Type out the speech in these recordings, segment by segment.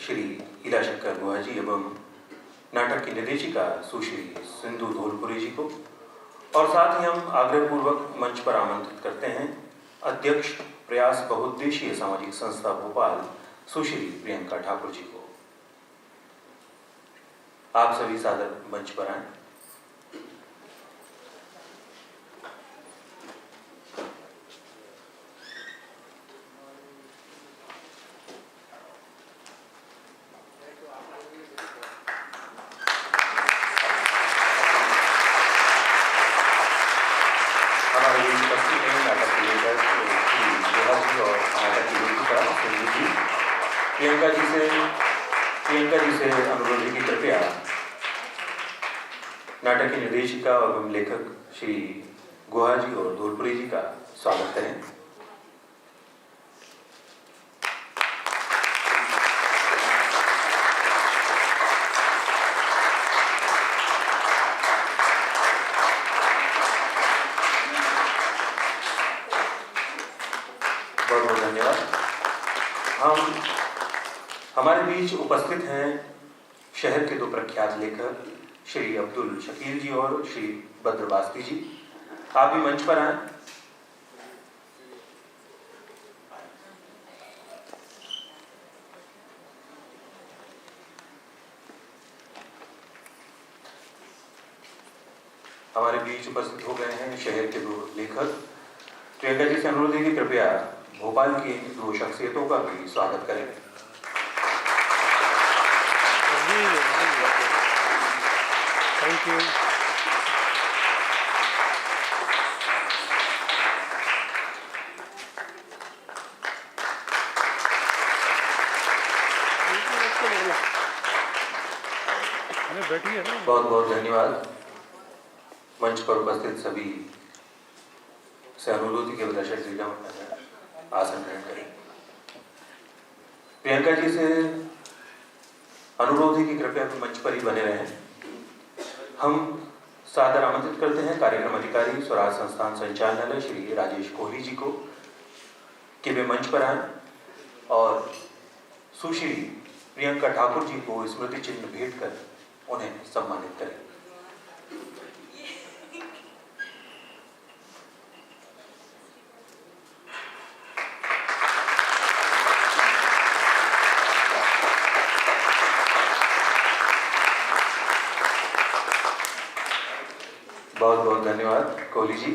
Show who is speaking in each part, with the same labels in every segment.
Speaker 1: श्री ईला शंकर गुहा जी एवं नाटक की निर्देशिका सुश्री सिंधु धोलपुरी जी को, और साथ ही हम आग्रहपूर्वक मंच पर आमंत्रित करते हैं अध्यक्ष प्रयास बहुउद्देशीय सामाजिक संस्था भोपाल सुश्री प्रियंका ठाकुर जी को। आप सभी सादर मंच पर आए। प्रियंका जी से अनुरोध है कि कृपया नाटक की निर्देशिका एवं लेखक श्री गुहा जी और धोलपुरी जी का स्वागत करें। बहुत बहुत धन्यवाद। हमारे बीच उपस्थित हैं शहर के दो प्रख्यात लेखक श्री अब्दुल शकील जी और श्री बद्रवास्ती जी। आप भी मंच पर आए। हमारे बीच उपस्थित हो गए हैं शहर के दो लेखक। प्रियंका जी से अनुरोध है कि कृपया भोपाल की दो शख्सियतों का भी स्वागत करें।
Speaker 2: Thank you.
Speaker 1: बहुत बहुत धन्यवाद। मंच पर उपस्थित सभी से अनुरोध है कि दर्शक जी आसन ग्रहण करें। प्रियंका जी से अनुरोध है कि कृपया मंच पर ही बने रहें। हम सादर आमंत्रित करते हैं कार्यक्रम अधिकारी स्वराज संस्थान संचालनालय श्री राजेश कोहली जी को कि वे मंच पर आएं और सुश्री प्रियंका ठाकुर जी को स्मृति चिन्ह भेंट कर उन्हें सम्मानित करें। बहुत बहुत धन्यवाद कोहली जी।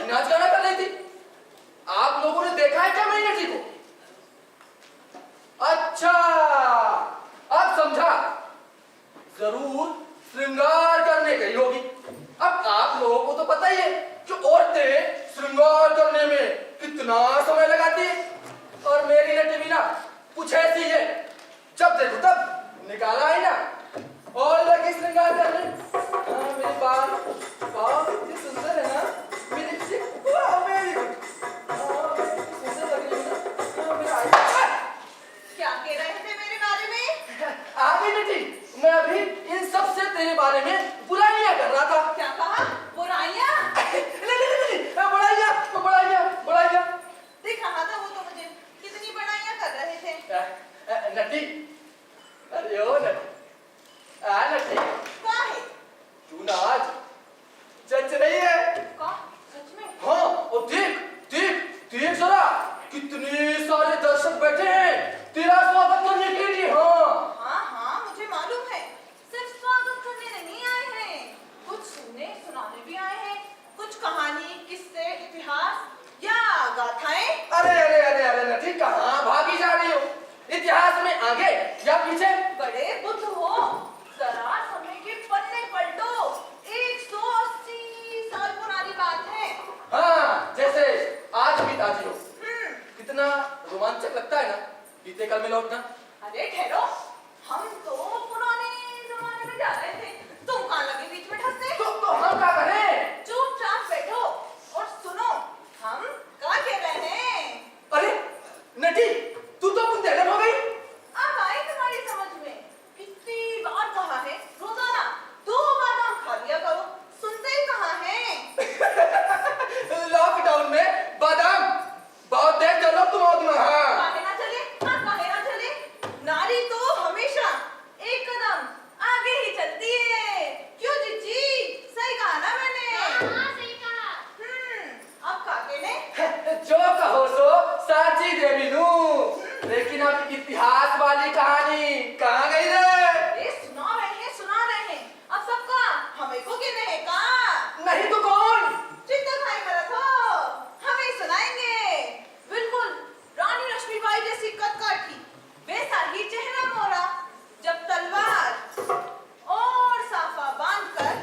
Speaker 3: नाच गाना कर रही थी। आप लोगों ने देखा है क्या मेरी नटी को? अच्छा, अब समझा, जरूर श्रृंगार करने गई होगी। अब आप लोगों को तो पता ही है कि औरतें श्रृंगार करने में कितना समय लगाती है, और मेरी नटी भी ना कुछ ऐसी है, जब देखो तब निकाला है ना और लगी श्रृंगार करने। हाँ, मेरे बाल कितने सुंदर है ना, मेरी चिक, वाह, मेरी गुड, सुंदर लग रही है ना। हाँ, मेरा
Speaker 4: क्या कह रहे थे मेरे बारे में?
Speaker 3: आगे बेटी, मैं अभी इन सब से तेरे बारे में बुराइयां कर रहा था।
Speaker 4: क्या कहा? बुराइयां?
Speaker 3: नहीं, बुराइयां।
Speaker 4: दिखा था वो तो मुझे, कितनी बुराइयां कर रहे थे।
Speaker 3: नटी, अरे ओ नटी, नटी,
Speaker 4: क्या है?
Speaker 3: तू ना आज जच रही है।
Speaker 4: क्या? सच में?
Speaker 3: हाँ, और देख जरा, कितने सारे दर्शक बैठे हैं तेरा स्वागत करने के लिए। हाँ,
Speaker 4: हाँ, मुझे मालूम है। सिर्फ स्वागत करने नहीं आए हैं, कुछ सुनने सुनाने भी आए हैं। कुछ कहानी, किस्से, इतिहास या गाथाएं।
Speaker 3: अरे नटी, कहाँ भागी जा रही हो? इतिहास में आगे या पीछे?
Speaker 4: बड़े बुद्ध हो, जरा समय के पन्ने पलटो। 180 साल पुरानी बात है।
Speaker 3: हाँ, जैसे आज भी ताजी हो। कितना रोमांचक लगता है ना बीते कल में लौटना।
Speaker 4: अरे ठहरो, हम तो पुराने जमाने में जा रहे थे, तुम कहाँ लगे बीच में धंसने?
Speaker 3: तो हम क्या करें?
Speaker 4: चुपचाप बैठो और सुनो, हम क्या कह रहे हैं।
Speaker 3: अरे नटी, तू तो बुंदेलम हो गई।
Speaker 4: अब आई तुम्हारी समझ में। कितनी बार कहा है, रोजाना 2 बादाम खा लिया करो, सुनते ही कहाँ हैं।
Speaker 3: लॉकडाउन में बादाम बहुत देर चलो तुम और तुम। हाँ,
Speaker 4: काहे ना चले, नारी तो हमेशा एक कदम आगे ही चलती है। क्यों जीजी, सही कहा ना मैंने? हाँ, सही कहा। अब काके ने
Speaker 3: जो कहो सो साची देवी नू। लेकिन अब इतिहास वाली कहानी कहाँ गई रे?
Speaker 4: ये सुना रहे हैं। अब सबका हमें को कहने हैं का?
Speaker 3: नहीं तो कौन?
Speaker 4: चिंता खाई मत हो, हमें सुनाएंगे। बिल्कुल रानी लक्ष्मीबाई जैसी कद काठी, वैसा ही चेहरा मोरा, जब तलवार और साफा बांधकर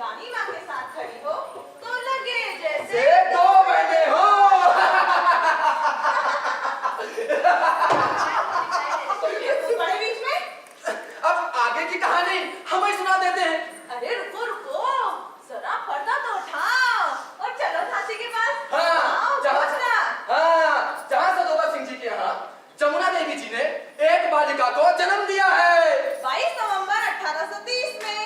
Speaker 4: रानी माँ के साथ खड़ी हो तो लगे जैसे
Speaker 3: दो बहने हो।
Speaker 4: बड़े बीच में।
Speaker 3: अब आगे की कहानी हमें सुना देते हैं।
Speaker 4: अरे रुको, जरा पर्दा तो उठाओ और चलो झांसी के पास। आओ,
Speaker 3: जहाँ सदोवर सिंह जी के यहाँ जमुना देवी जी ने एक बालिका को जन्म दिया है।
Speaker 4: 22 नवंबर 1830 में।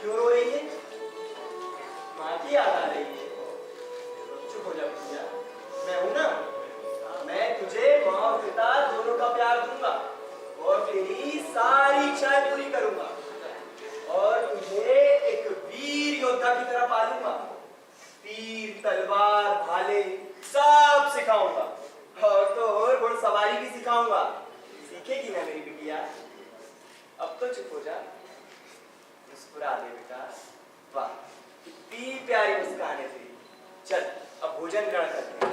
Speaker 5: क्यों रो रही है? माँ की याद आ रही है? चुप हो जा भैया, मैं हूं ना। मैं तुझे माँ और पिता दोनों का प्यार दूंगा और तेरी सारी इच्छाएं पूरी करूंगा और तुझे एक वीर योद्धा की तरह पालूंगा। तीर, तलवार, भाले सब सिखाऊंगा और तो और घुड़सवारी भी सिखाऊंगा। सीखेगी ना मेरी बिटिया? अब तो चुप हो जा, मुस्कुरा दे बेटा। वाह, कितनी प्यारी मुस्कान है तेरी। चल अब भोजन ग्रहण करते हैं।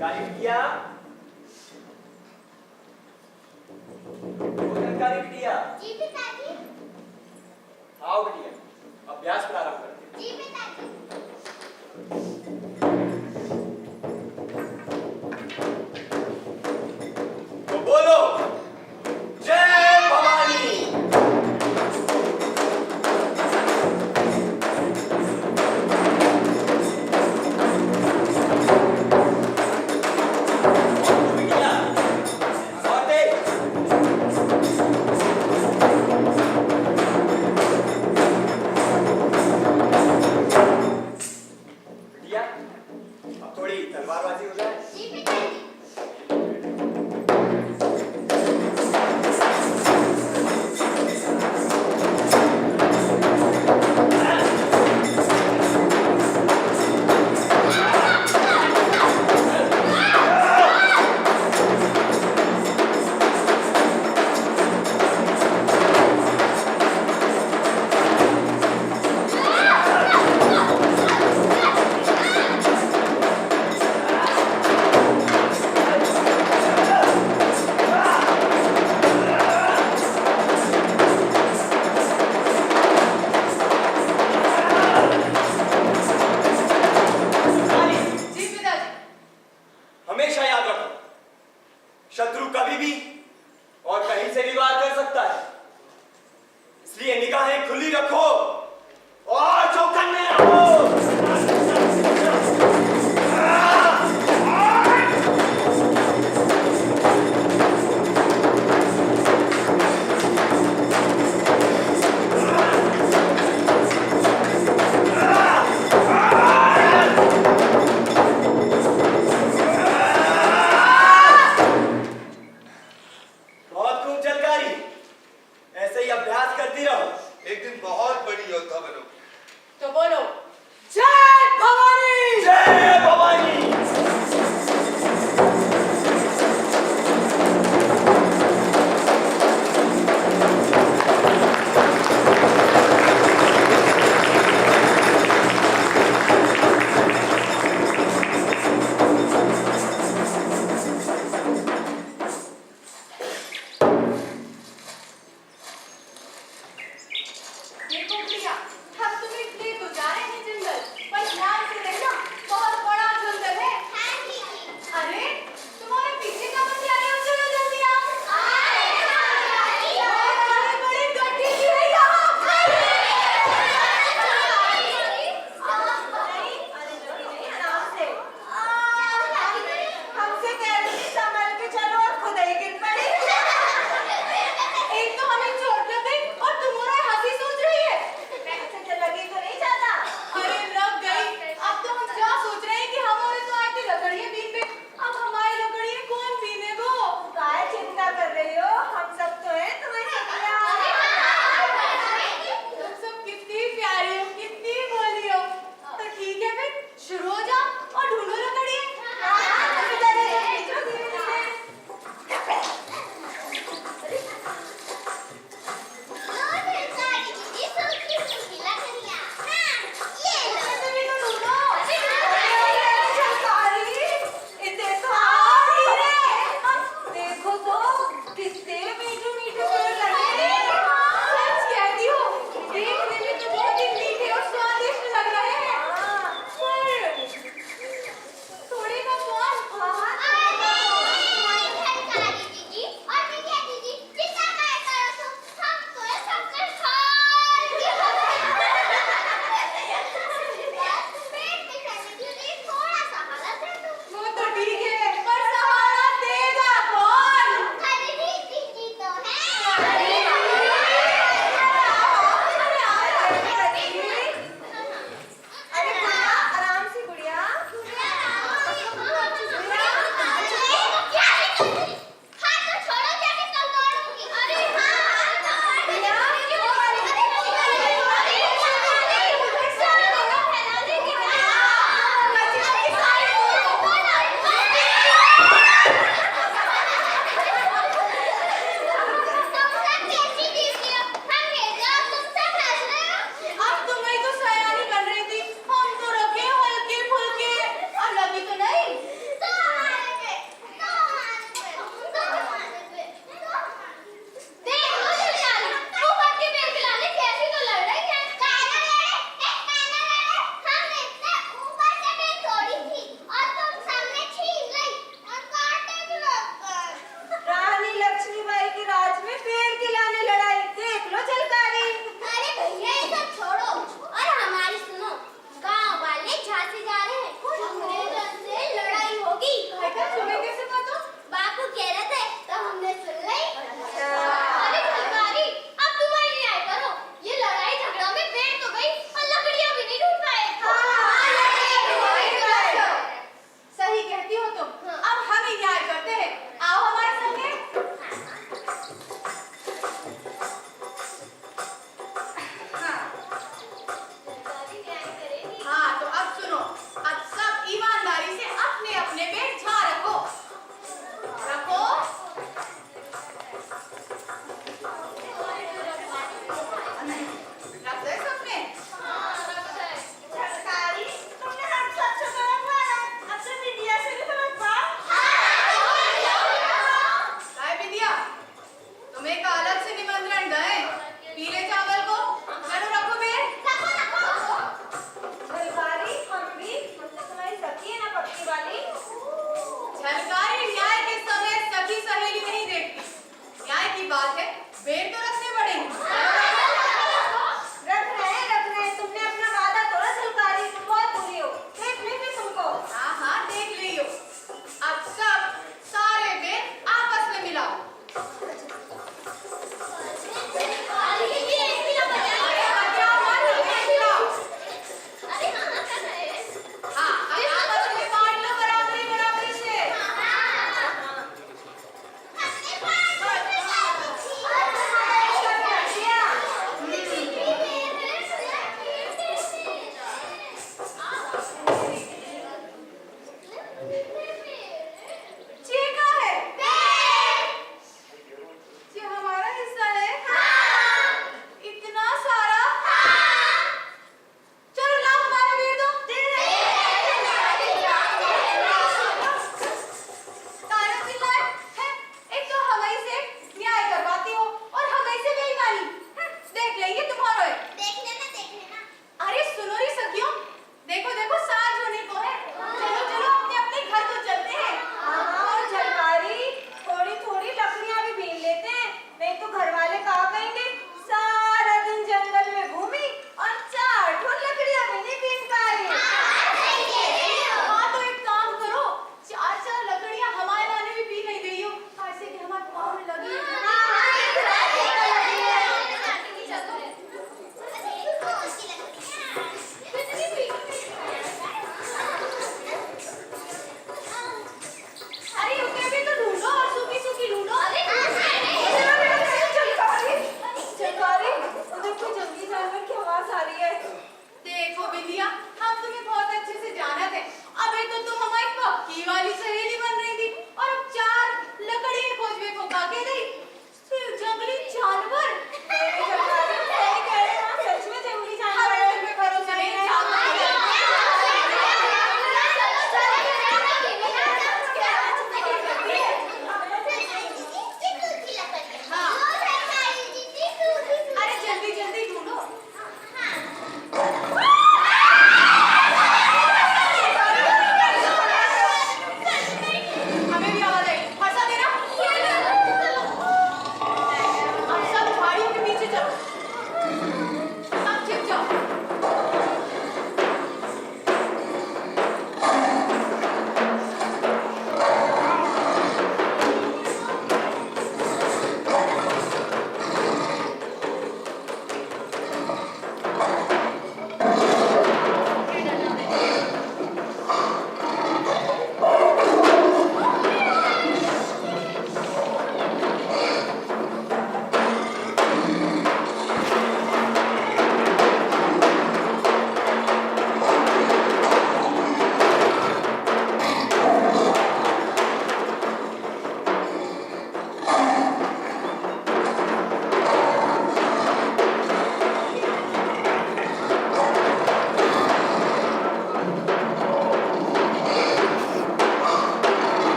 Speaker 5: काली बिटिया, भोजन काली बिटिया।
Speaker 6: जी पिताजी।
Speaker 5: आओ बिटिया, अभ्यास प्रारंभ करते हैं।
Speaker 6: जी पिताजी।
Speaker 5: तो बोलो, जय भवानी। बिटिया, और तेज। बिटिया, अब थोड़ी तलवारबाजी हो जाए।
Speaker 6: जी पिताजी।
Speaker 5: बिटिया,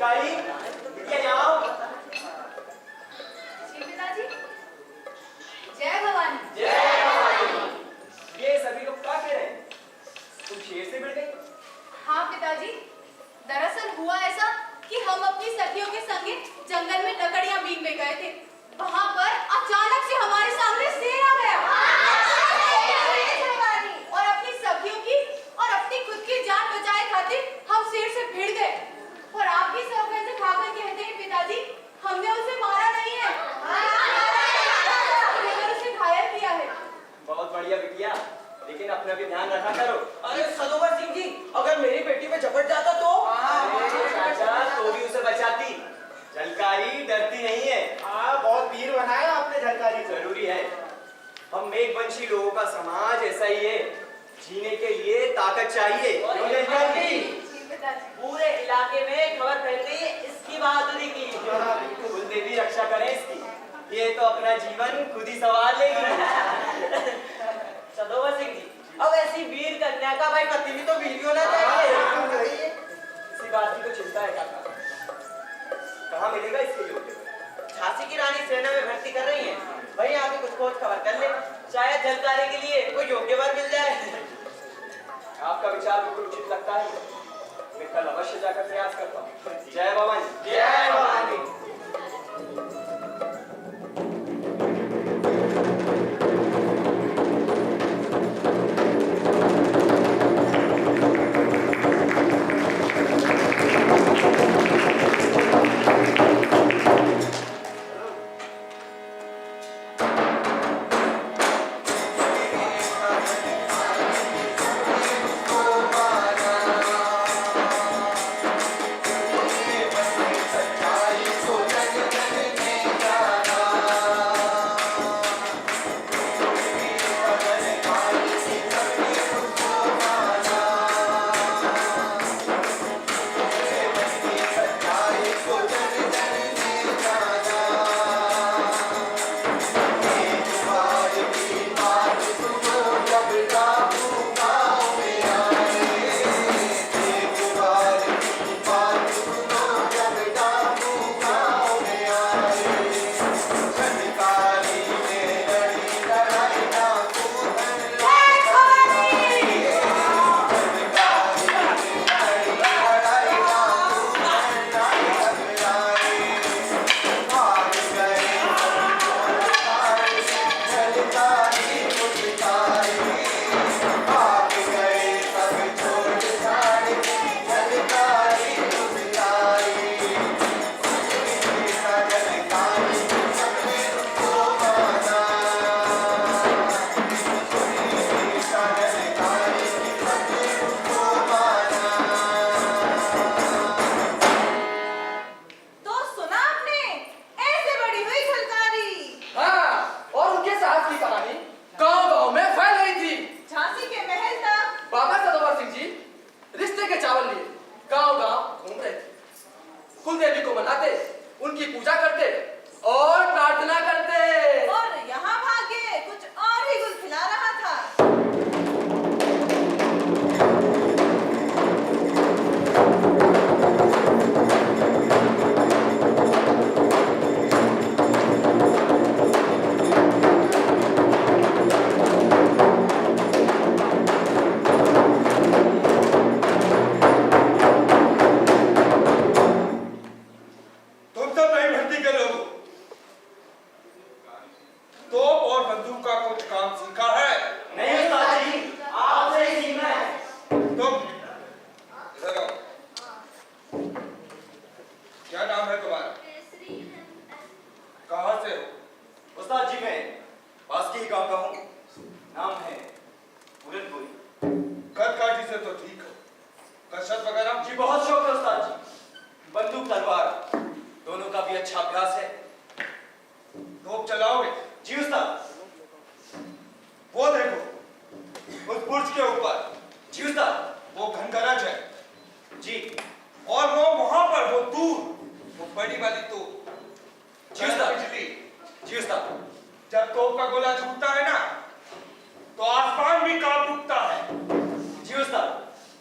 Speaker 5: झलकारी, ये यहाँ आओ।
Speaker 4: जी पिताजी। जय भवानी।
Speaker 5: जय भवानी। ये सभी लोग क्या कह रहे हैं? तुम शेर से भिड़ गई?
Speaker 4: हाँ पिताजी, दरअसल हुआ ऐसा कि हम अपनी सखियों के संगे जंगल में लकड़ियां बीनने गए थे। वहां पर अचानक से हमारे सामने शेर आ गया और अपनी सखियों की और अपनी खुद की जान बचाए खातिर हम शेर से भिड़ गए। और आपकी सौगंध से खाकर कहते हैं पिताजी, हमने उसे मारा नहीं है, केवल उसे घायल किया है।
Speaker 5: बहुत बढ़िया बिटिया, लेकिन अपना भी ध्यान रखा करो।
Speaker 3: अरे सरोवर सिंह जी, अगर मेरी बेटी पे झपट जाता तो?
Speaker 5: अरे चाचा, तो भी उसे बचाती। झलकारी डरती नहीं है।
Speaker 3: हाँ, बहुत वीर बनाया आपने झलकारी को।
Speaker 5: जरूरी है। हम मेघवंशी लोगों का समाज ऐसा ही है। जीने के लिए ताकत चाहिए।
Speaker 4: जी पिताजी।
Speaker 6: पूरे इलाके में खबर फैल गई है इसकी बहादुरी की।
Speaker 5: कुलदेवी रक्षा करें इसकी। ये तो अपना जीवन खुद ही संवार लेगी।
Speaker 6: सदोवर सिंह जी, अब ऐसी वीर कन्या का भाई पति भी तो वीर होना चाहिए।
Speaker 5: इसी बात की तो चिंता है काका। कहाँ मिलेगा इसके योग्य?
Speaker 6: झांसी की रानी सेना में भर्ती कर रही है, वहीं आके कुछ खोज खबर कर ले, शायद झलकारी के लिए कोई योग्य वर मिल जाए।
Speaker 5: आपका विचार बिल्कुल उचित लगता है। मैं कल अवश्य जाकर प्रयास करता हूँ। जय भवानी।
Speaker 3: जय भवानी।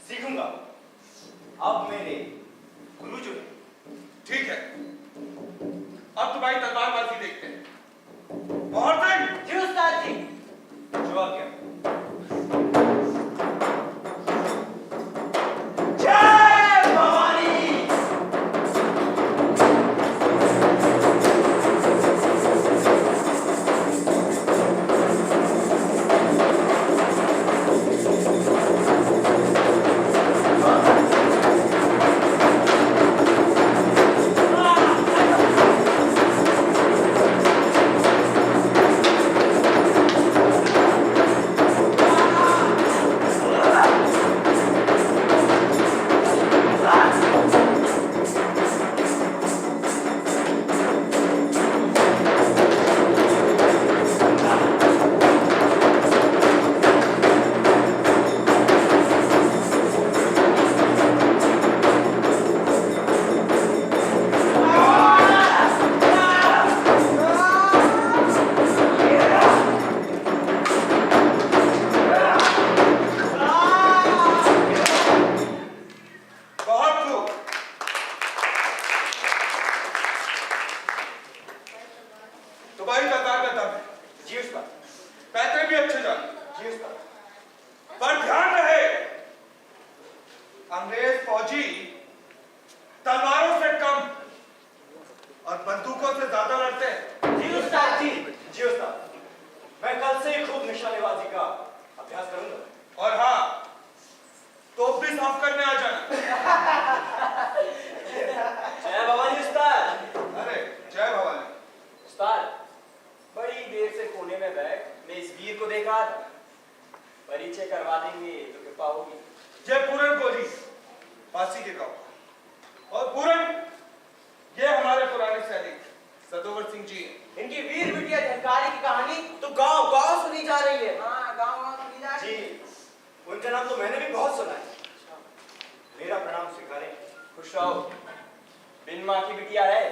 Speaker 5: सीखूंगा। अब मेरे गुरु जो है
Speaker 7: ठीक है, अब तुम्हारी तलवारबाजी देखते हैं। मोहर सिंह,
Speaker 6: जी उस्ताद जी।
Speaker 7: जो आ गया।
Speaker 5: जय भवानी।
Speaker 7: बहुत खूब। तुम्हारी तलवार का दम है,
Speaker 5: जी उस्ताद।
Speaker 7: पैतरे भी अच्छे जान,
Speaker 5: जी उस्ताद।
Speaker 7: पर ध्यान रहे, अंग्रेज फौजी तलवारों से कम और बंदूकों से ज्यादा लड़ते हैं।
Speaker 5: जी उस्ताद जी। जी उस्ताद, मैं कल से ही खूब निशानेबाजी का अभ्यास करूंगा।
Speaker 7: और हाँ, तोप भी साफ करने आ जाना।
Speaker 5: जय भवानी उस्ताद।
Speaker 7: अरे जय भवानी।
Speaker 5: उस्ताद, बड़ी देर से कोने में बैठ मैं इस वीर को देख रहा था। परिचय करवा देंगे तो कृपा होगी।
Speaker 7: ये पूरन गोली फांसी के गांव, और पूरन ये हमारे पुराने सैनिक सदोवर सिंह जी हैं।
Speaker 6: इनकी वीर बिटिया झलकारी की कहानी तो गांव गांव सुनी जा रही है।
Speaker 4: हाँ गाँव गाँव सुनी जा रही है।
Speaker 5: जी, उनका नाम तो मैंने भी बहुत सुना है। मेरा प्रणाम स्वीकारें। खुश रहो। बिन माँ की बिटिया है,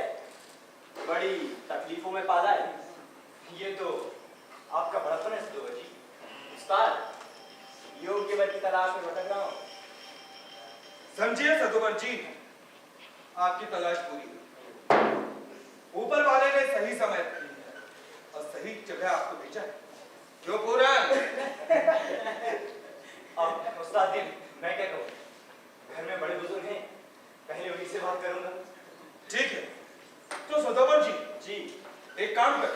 Speaker 5: बड़ी तकलीफों में पाला है। ये तो आपका बड़प्पन है सदोवर जी। उस्ताद, योग्य वर की तलाश में भटक रहा हूँ।
Speaker 7: समझिए सदोवर जी, आपकी तलाश पूरी हुई। ऊपर वाले ने सही समय और सही जगह आपको भेजा है। क्यों पूरन?
Speaker 5: अब उस्ताद जी, मैं क्या कहूँ, घर में बड़े बुजुर्ग हैं, पहले उन्हीं से बात करूंगा।
Speaker 7: ठीक है, तो सदोवर जी
Speaker 5: जी।
Speaker 7: एक काम कर,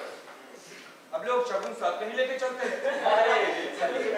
Speaker 7: अब लोग शगुन साथ में ही लेके चलते हैं।
Speaker 5: अरे चलिए।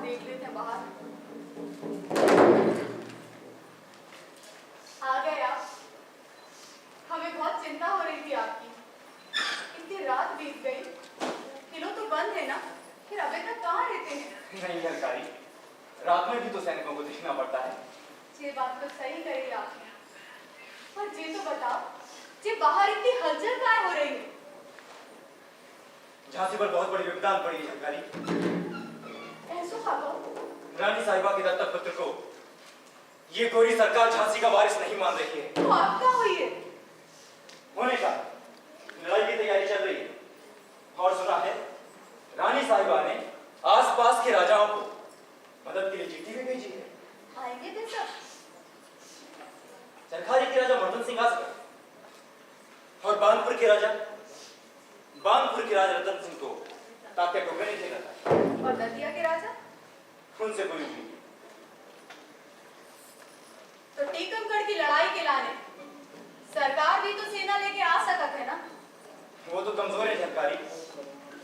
Speaker 4: देख लेते हैं बाहर। आ गए आप। हमें बहुत चिंता हो रही थी आपकी। इतनी रात बीत गई, किलो तो बंद है ना, फिर अभी तक कहाँ रहते हैं?
Speaker 5: नहीं झलकारी, रात में भी तो सैनिकों को दिखना पड़ता है।
Speaker 4: ये बात तो सही कही आपने, पर ये तो बताओ, ये बाहर इतनी हलचल क्या हो रही है?
Speaker 5: झांसी पर बहुत बड़ी विपदा पड़ी है झलकारी।
Speaker 4: ऐसो खाबो?
Speaker 5: रानी साहिबा के दत्तक पुत्र को ये गोरी सरकार झांसी का वारिस नहीं मान रही है।
Speaker 4: तो आप क्या हुई है?
Speaker 5: होने का लड़ाई की तैयारी चल रही है और सुना है रानी साहिबा ने आसपास के राजाओं को मदद के लिए चिट्ठी भी भेजी है।
Speaker 4: आएंगे थे सब?
Speaker 5: चरखारी के राजा मर्दन सिंह आसगर और बानपुर के राजा रतन सिंह को तात्या टोकरे नहीं देगा।
Speaker 4: और दतिया के राजा?
Speaker 5: उनसे कोई नहीं।
Speaker 4: तो टीकमगढ़ की लड़ाई के लाने सरकार भी तो सेना लेके आ सकत है ना?
Speaker 5: वो तो कमजोर है झलकारी,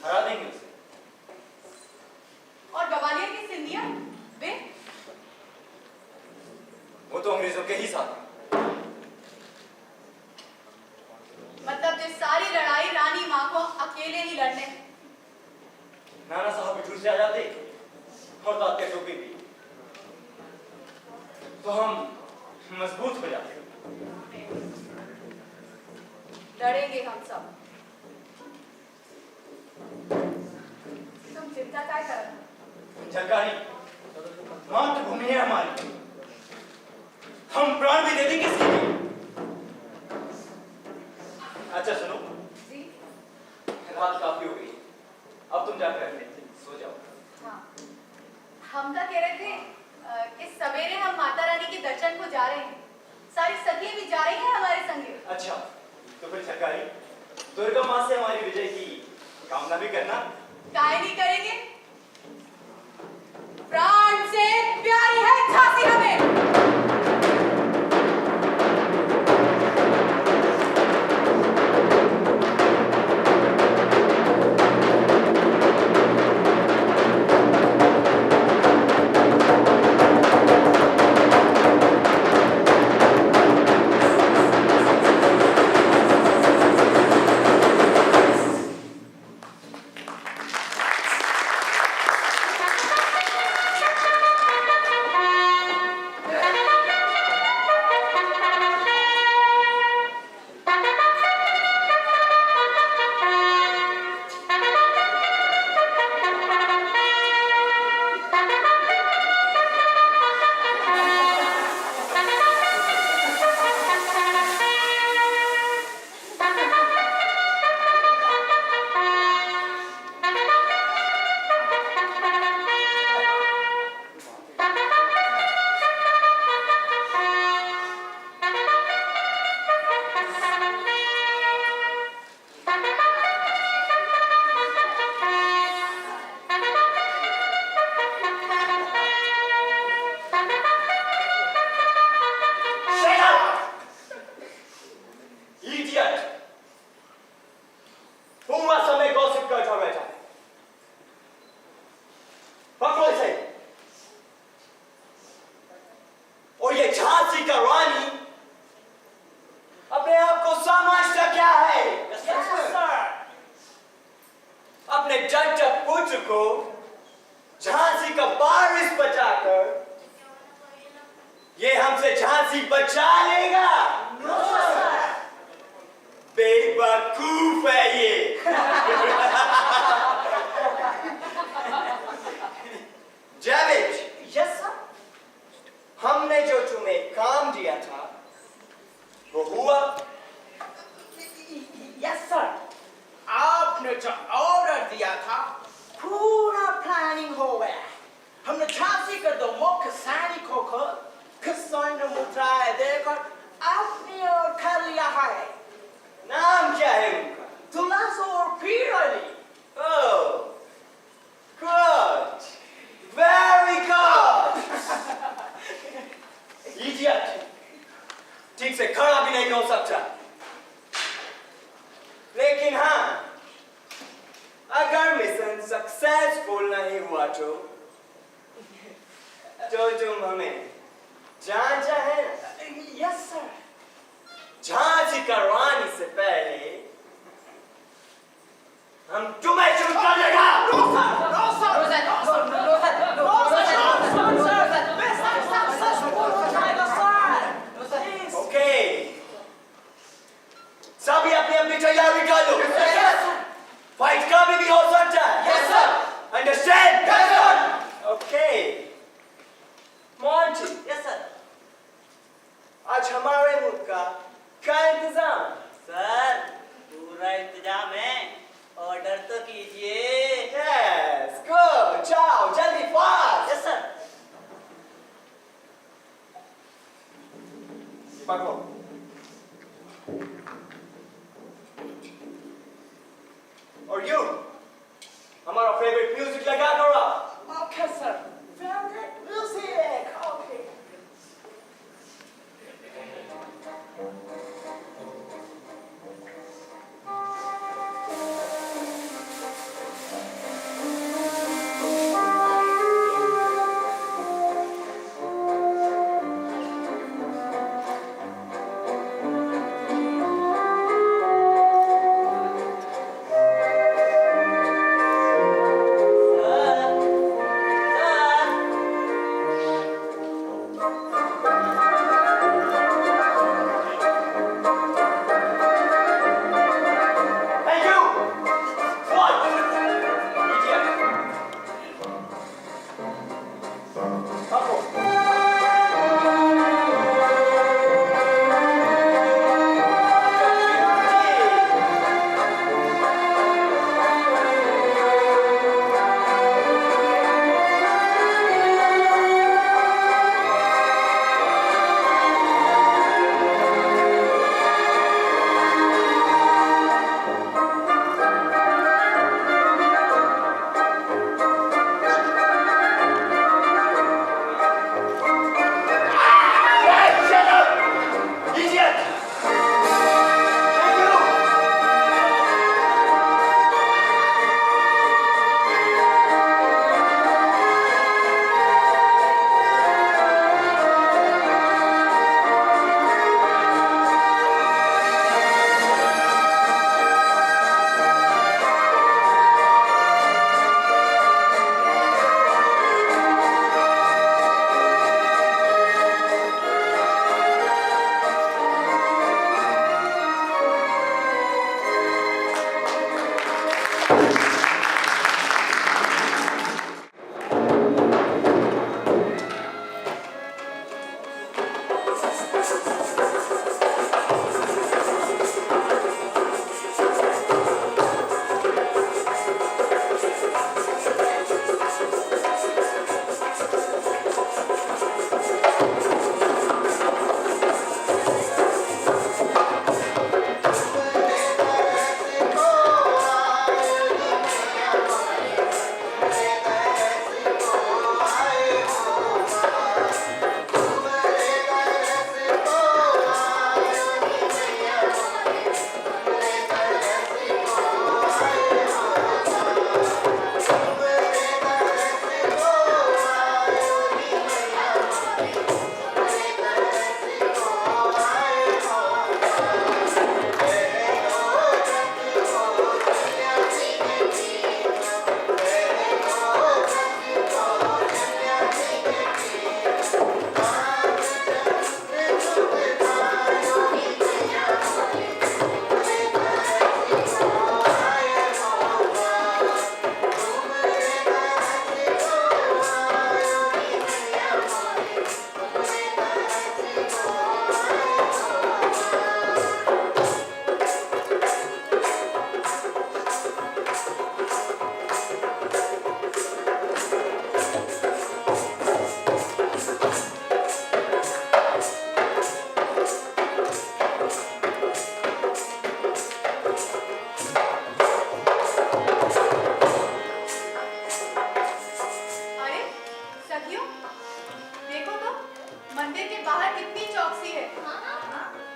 Speaker 5: हरा देंगे उसे।
Speaker 4: और ग्वालियर की सिंधिया वे?
Speaker 5: वो तो अंग्रेजों के ही साथ हैं।
Speaker 4: मतलब ये सारी लड़ाई रानी माँ को अकेले ही लड़ने?
Speaker 5: नाना साहब बिठूर से आ जाते और तात्या टोपी भी, तो हम मजबूत हो जाते।
Speaker 4: लड़ेंगे हम सब। तुम चिंता क्या कर रहे हो?
Speaker 5: झलकारी, मातृभूमि है हमारी, हम प्राण भी दे देंगे इसके लिए। अच्छा सुनो
Speaker 4: जी?
Speaker 5: रात काफी हो गई, अब तुम जाकर सो जाओ।
Speaker 4: हाँ, हम क्या कह रहे थे कि सवेरे हम माता रानी के दर्शन को जा रहे हैं, सारी सखियां भी जा रही हैं हमारे संगे।
Speaker 5: अच्छा तो फिर झलकारी, दुर्गा माँ से हमारी विजय की कामना भी करना।
Speaker 4: काहे नहीं करेंगे? प्राण से प्यारी है झांसी हमें।
Speaker 5: ठीक से खड़ा भी नहीं हो सकता। लेकिन हाँ, अगर मिशन सक्सेसफुल नहीं हुआ तो तो तुम हमें जांचा है?
Speaker 6: Yes sir.
Speaker 5: जांच करवाने से पहले हम तुम्हें चुप कर लेगा। ओके, सभी अपनी अपनी तैयारी कर लो। फाइट कभी भी हो सकता है। Understand? Okay, Monty,
Speaker 6: yes sir.
Speaker 5: आज हमारे मुल्क का क्या इंतजाम?
Speaker 6: सर पूरा इंतजाम है, ऑर्डर तो कीजिए।
Speaker 5: यस, गुड, जाओ जल्दी, फास्ट।
Speaker 6: Yes sir.
Speaker 7: पकड़ो।
Speaker 5: और यू हमारा फेवरेट म्यूजिक लगा करो।
Speaker 6: Okay sir. Favourite music. Okay.
Speaker 5: Hey you! What? Idiot! Pako. Hey, shut up! Idiot! Hey you!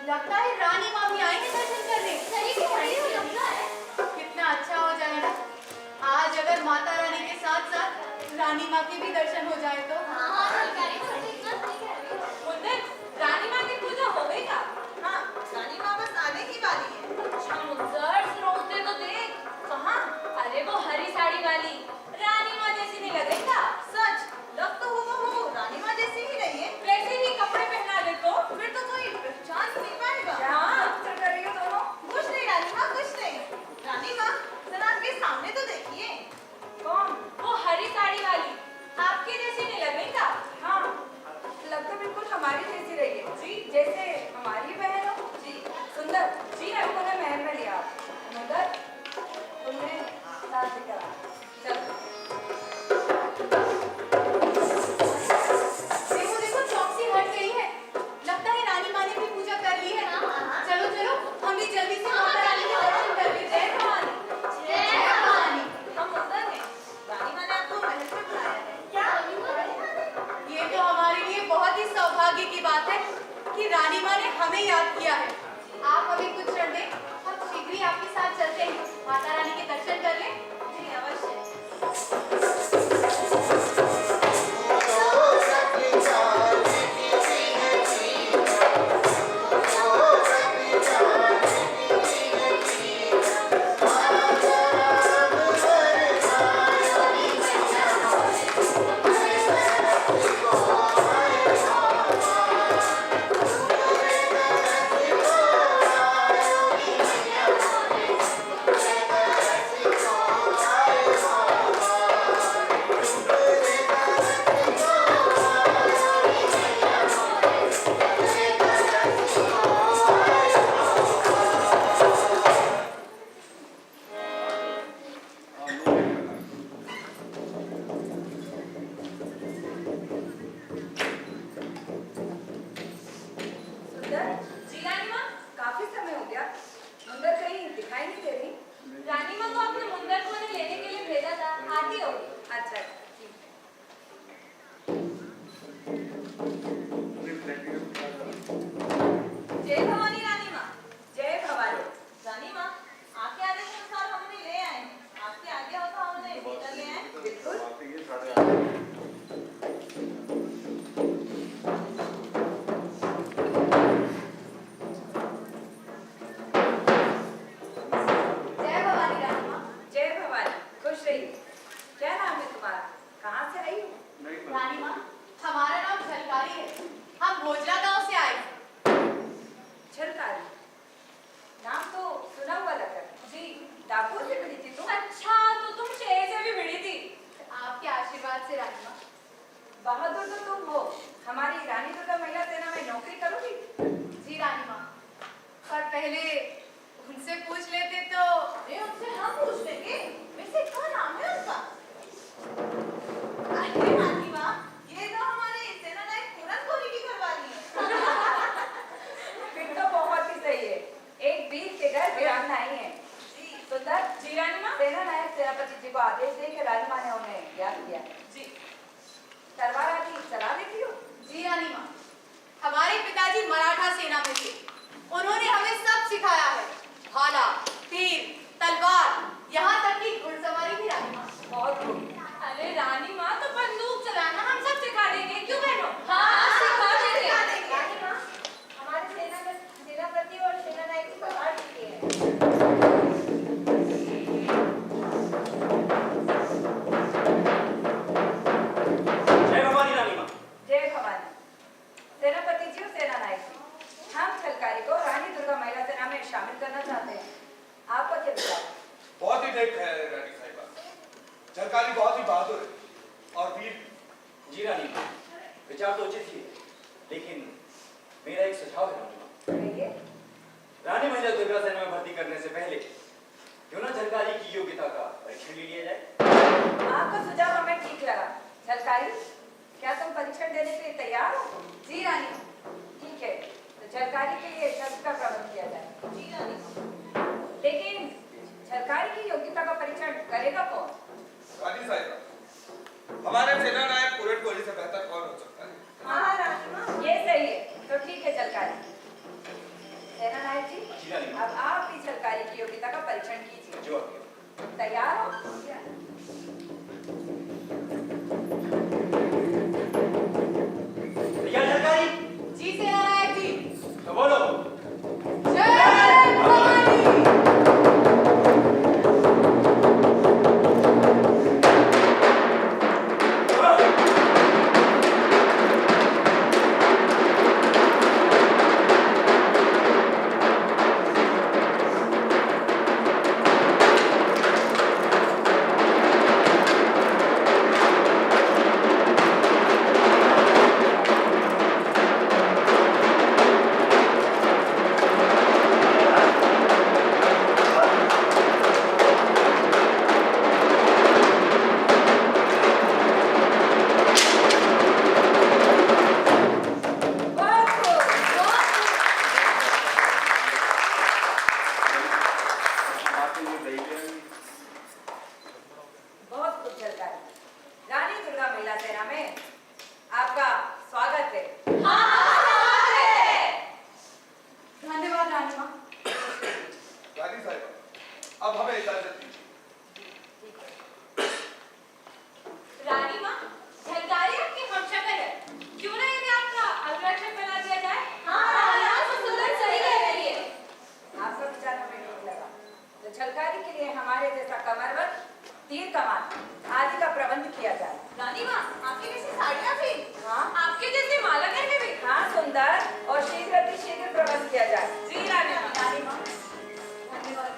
Speaker 4: लगता है रानी मामी आएंगे दर्शन करने। सही कह रही हो, लगता है कितना अच्छा हो जाएगा आज अगर माता रानी के साथ साथ रानी माँ के भी दर्शन हो जाए तो। हाँ, बाद में करा। चलो। देखो देखो चौकसी हट गई है। लगता है रानी माँ ने भी पूजा कर ली है। चलो चलो हम भी जल्दी से माता रानी के दर्शन कर लेते हैं। जय भवानी। हम अंदर हैं। रानी माँ ने आपको महल में बुलाया है। क्या? ये तो हमारे लिए बहुत ही सौभाग्य की बात है कि रानी माँ ने हमें याद किया है। आप हमें कुछ क्षण दें, हम शीघ्र ही आपके साथ चलते हैं। माता रानी के दर्शन कर लें। जी अवश्य।
Speaker 8: कमरबंद, तीर कमान आदि का प्रबंध किया जाए।
Speaker 4: रानी माँ, आपके जैसी साड़ियाँ भी?
Speaker 8: हाँ
Speaker 4: आपके जैसे माला गहने भी?
Speaker 8: हाँ, सुंदर और शीघ्र प्रबंध किया जाए।
Speaker 4: जी रानी माँ।
Speaker 8: रानी माँ,
Speaker 4: धन्यवाद।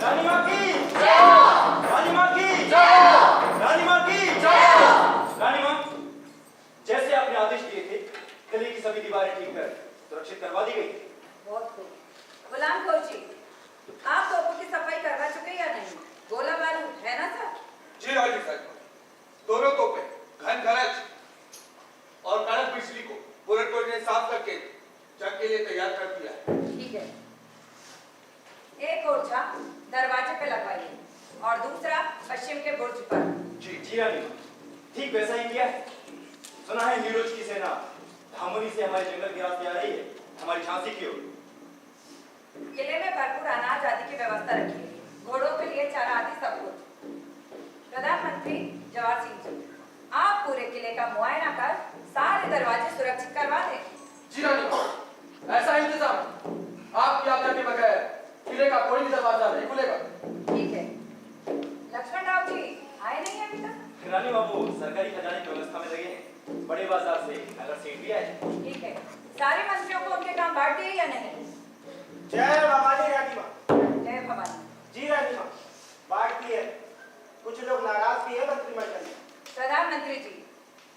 Speaker 5: रानी माँ की रानी माँ की रानी माँ की रानी माँ, जैसे आपने आदेश दिए थे, किले की सभी दीवारें ठीक कर सुरक्षित करवा दी गई।
Speaker 8: बहुत खूब। गुलाम कौर जी, आप तोपों की सफाई करवा चुके या नहीं? गोला बारूद है ना सर?
Speaker 7: जी राजी साहब, दोनों तोपें घन घरज और कड़क बिजली को बुलेट ने साफ करके जंग के लिए तैयार कर दिया है।
Speaker 8: ठीक है। एक ओरछा दरवाजे पे लगवाइए और दूसरा पश्चिम के बुर्ज पर।
Speaker 5: जी रानी माँ, ठीक वैसा ही किया है। सुना है हीरोज की सेना धामोरी से हमारे जंगल के रास्ते आ रही है, हमारी झांसी की ओर।
Speaker 8: किले में भरपूर अनाज आदि की व्यवस्था रखिए, घोड़ों के लिए चारा आदि सब कुछ। प्रधानमंत्री जवाहर सिंह जी, आप पूरे किले का मुआयना कर सारे दरवाजे सुरक्षित करवा दें।
Speaker 3: जी रानी माँ, ऐसा इंतजाम आपकी आज्ञा के बगैर किले का कोई भी दरवाजा नहीं खुलेगा।
Speaker 8: ठीक है। लक्ष्मण राव जी आए नहीं अभी तक?
Speaker 5: रानी माँ वो सरकारी खजाने की व्यवस्था में लगे हैं, बड़े बाजार से नगर सेठ भी आए।
Speaker 8: ठीक है। सारे मंत्रियों को उनके काम बांट दिए या नहीं?
Speaker 6: जय भवानी रानी माँ।
Speaker 8: जय भवानी।
Speaker 6: जी रानी माँ, बांटती है। कुछ लोग नाराज भी है मंत्रिमंडल में।
Speaker 8: प्रधानमंत्री जी,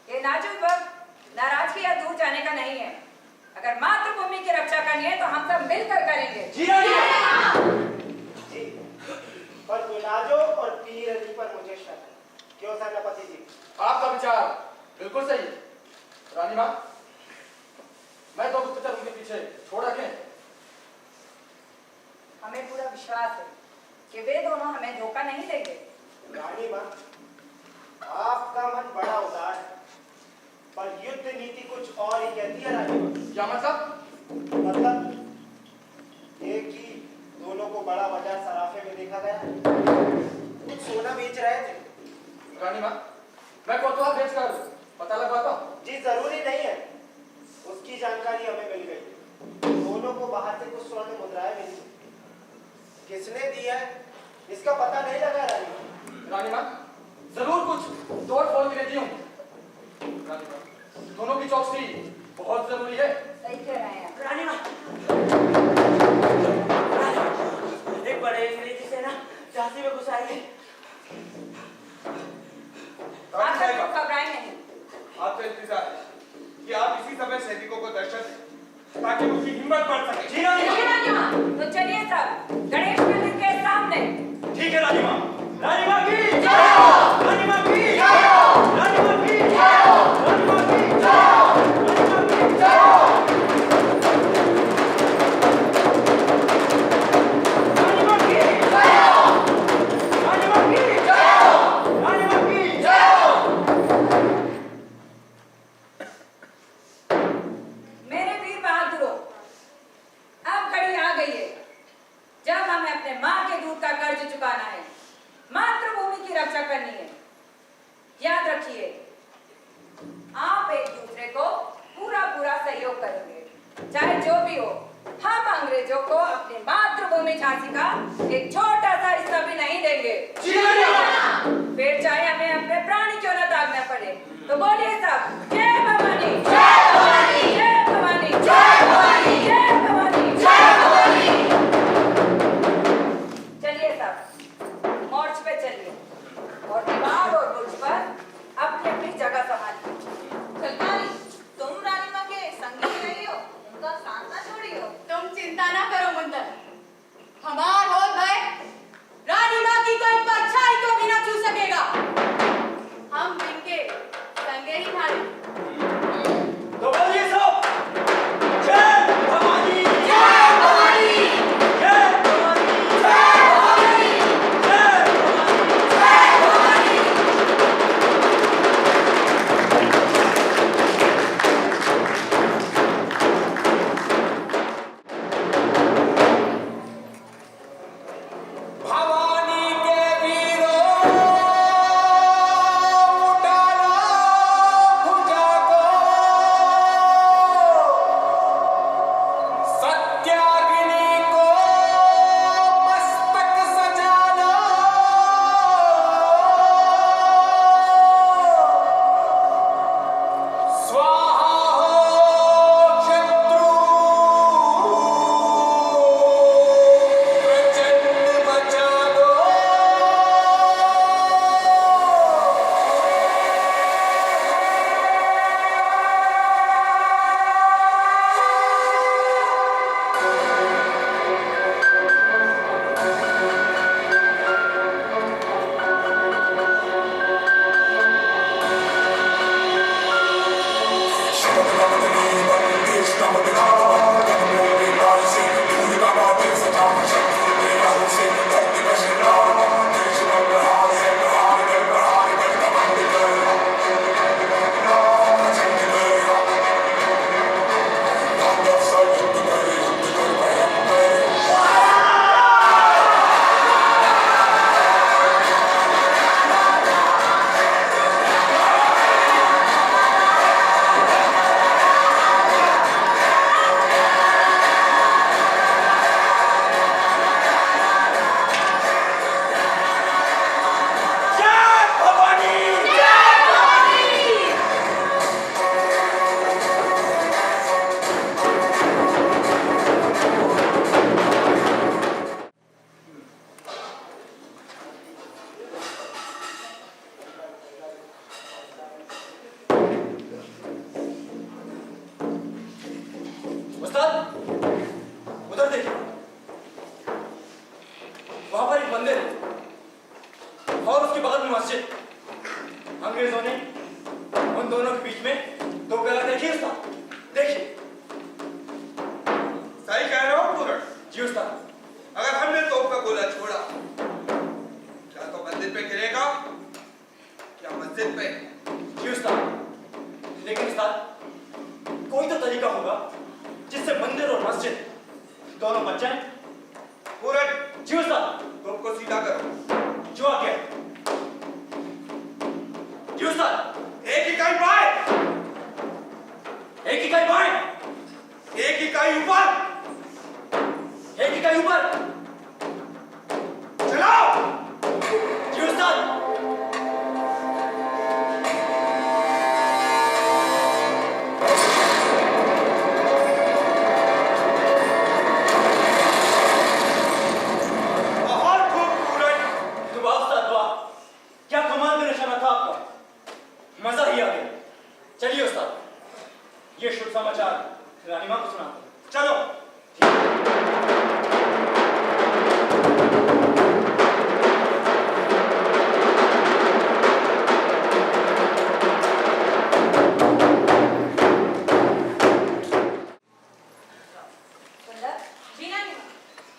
Speaker 8: ये नाजुक वक्त नाराजगी या दूर जाने का नहीं है। अगर मातृभूमि की रक्षा करनी है तो हम सब मिलकर करेंगे।
Speaker 5: जी रानी माँ।
Speaker 6: जी, पर मिलाजो और पीर अली पर मुझे शक है। क्यों सेनापति जी?
Speaker 3: आपका विचार बिल्कुल सही है रानी माँ। मैं तो गुप्तचर उनके पीछे छोड़ रखे।
Speaker 8: हमें पूरा विश्वास है कि वे दोनों हमें धोखा नहीं देंगे।
Speaker 6: रानी माँ, आपका मन बड़ा उदार है, पर युद्ध नीति कुछ और ही कहती है रानी माँ।
Speaker 3: क्या मतलब?
Speaker 6: एक ही दोनों को बड़ा बाजार सराफे में देखा गया। कुछ सोना बेच रहे थे।
Speaker 3: रानी माँ, मैं कोतवाल बेचकर पता लगवाता हूँ।
Speaker 6: जी जरूरी नहीं है, उसकी जानकारी हमें मिल गई। दोनों को बाहर से कुछ स्वर्ण मुद्राएं मिली। किसने दी है इसका पता नहीं लगा रानी माँ।
Speaker 3: रानी माँ, जरूर कुछ तोड़ फोड़ के दी हूँ। रानी माँ, दोनों की चौकसी बहुत जरूरी है।
Speaker 8: सही कह रहे हैं।
Speaker 5: रानी माँ, एक बड़े अंग्रेजी सेना झांसी में घुस आई है।
Speaker 8: आप सब घबराएं नहीं।
Speaker 7: आपका इंतजार है कि आप इसी समय सैनिकों को दर्शन दें ताकि उनकी हिम्मत बढ़ सके।
Speaker 5: जी रानी माँ।
Speaker 8: रानी माँ, तो चलिए सब गणेश मंदिर के सामने।
Speaker 5: ठीक है रानी माँ। रानी माँ की जय। रानी माँ की जय। रानी माँ की जय। रानी माँ की जय। रानी माँ की जय। रानी माँ की जय। रानी माँ की जय। रानी माँ की जय।
Speaker 8: मेरे वीर बहादुरों, अब घड़ी आ गई है जब हमें अपने माँ के दूध का कर्ज चुकाना है। मातृभूमि चाहे जो भी हो, हम अंग्रेजों को अपनी मातृभूमि झांसी का एक छोटा सा हिस्सा भी नहीं देंगे। फिर चाहे हमें अपने प्राण क्यों न त्यागना पड़े। तो बोलिए सब, जय भवानी, जय भवानी, जय भवानी, जय भवानी, जय भवानी, जय भवानी। चलिए सब मोर्च पे चलिए और दीवार और बुर्ज पर अपनी अपनी जगह संभालिए।
Speaker 4: कलकारी, तुम रानी माँ के संगी ही रही हो, उनका साथ ना छोड़ी हो।
Speaker 9: तुम चिंता ना करो मुंदर, हमार हो भय रानी माँ की कोई परछाई को भी ना छू सकेगा। हम इनके संगे ही भारी।
Speaker 5: तो बोलिए सब, जय भवानी,
Speaker 9: जय भवानी,
Speaker 5: जय भवानी,
Speaker 9: जय भवानी,
Speaker 5: जय भवानी।
Speaker 9: जय भवानी।
Speaker 7: भवानी के वीरों उठाना भुजा को, सत्याग्नि को मस्तक सजाना, स्वाहा हो शत्रु प्रचंड बचा दो।
Speaker 3: उस्ताद, उधर देखिए, वहां पर एक मंदिर है और उसके बगल में मस्जिद। अंग्रेजों ने उन दोनों के बीच में दो गला देखिए उस्ताद, देखिए।
Speaker 7: सही कह रहे हो पूरन।
Speaker 3: जी उस्ताद।
Speaker 7: अगर हमने तोप का गोला छोड़ा, क्या तो मंदिर पे गिरेगा या मस्जिद पे?
Speaker 3: जी उस्ताद, लेकिन उस्ताद कोई तो तरीका होगा जिससे मंदिर और मस्जिद दोनों बच जाएं।
Speaker 7: पूरन,
Speaker 3: जी उस्ताद।
Speaker 7: तोप को सीधा करो।
Speaker 3: जो आ गया। जी उस्ताद।
Speaker 7: एक इकाई बाएं,
Speaker 3: एक इकाई बाएं,
Speaker 7: एक इकाई ऊपर,
Speaker 3: एक इकाई ऊपर।
Speaker 7: चलाओ।
Speaker 3: जी उस्ताद।
Speaker 7: बहुत खूब पूरन।
Speaker 3: दुआ उस्ताद दुआ। क्या कमाल का निशाना था आपका, मजा ही आ गया। चलिए उस्ताद, ये शुभ समाचार रानी मां को सुना दो। चलो।
Speaker 8: सुंदर,
Speaker 9: जी रानी माँ।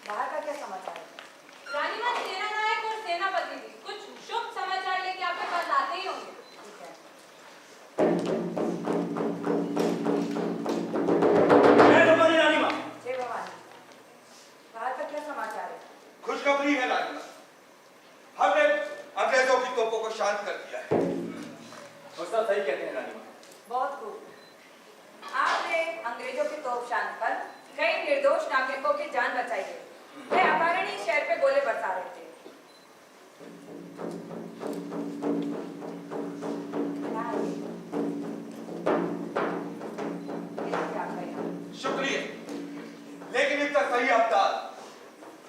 Speaker 8: बाहर का क्या समाचार है?
Speaker 9: रानी माँ, सेना नायक और सेनापति जी कुछ शुभ समाचार लेके आपके पास आते ही होंगे।
Speaker 8: ठीक है।
Speaker 3: मैं तो रानी मां,
Speaker 8: कई निर्दोष नागरिकों की जान बचाई है। वे अकारण ही शहर पे गोले बरसा रहे थे।
Speaker 7: शुक्रिया, लेकिन इसका सही अवतार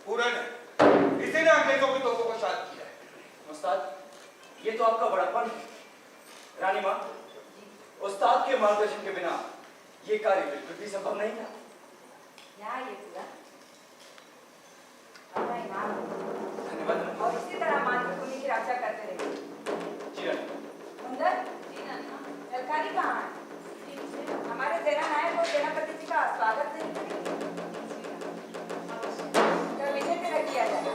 Speaker 7: पूरा नहीं। इसी ने अंग्रेजों की तोपों को शांत किया है।
Speaker 5: उस्ताद, ये तो आपका बड़प्पन है। रानी माँ, उस्ताद के मार्गदर्शन के बिना ये कार्य बिल्कुल भी संभव नहीं था।
Speaker 8: यहाँ ये पूरा अपना ईमान
Speaker 5: धन्यवाद।
Speaker 8: और इसी तरह मातृभूमि की रक्षा करते रहिए।
Speaker 5: जी रानी।
Speaker 8: सुंदर जी नाना, सरकारी कहाँ है? हमारे सेना नायक और सेनापति जी का स्वागत नहीं करेंगे। तो विजय तिलक किया जाए।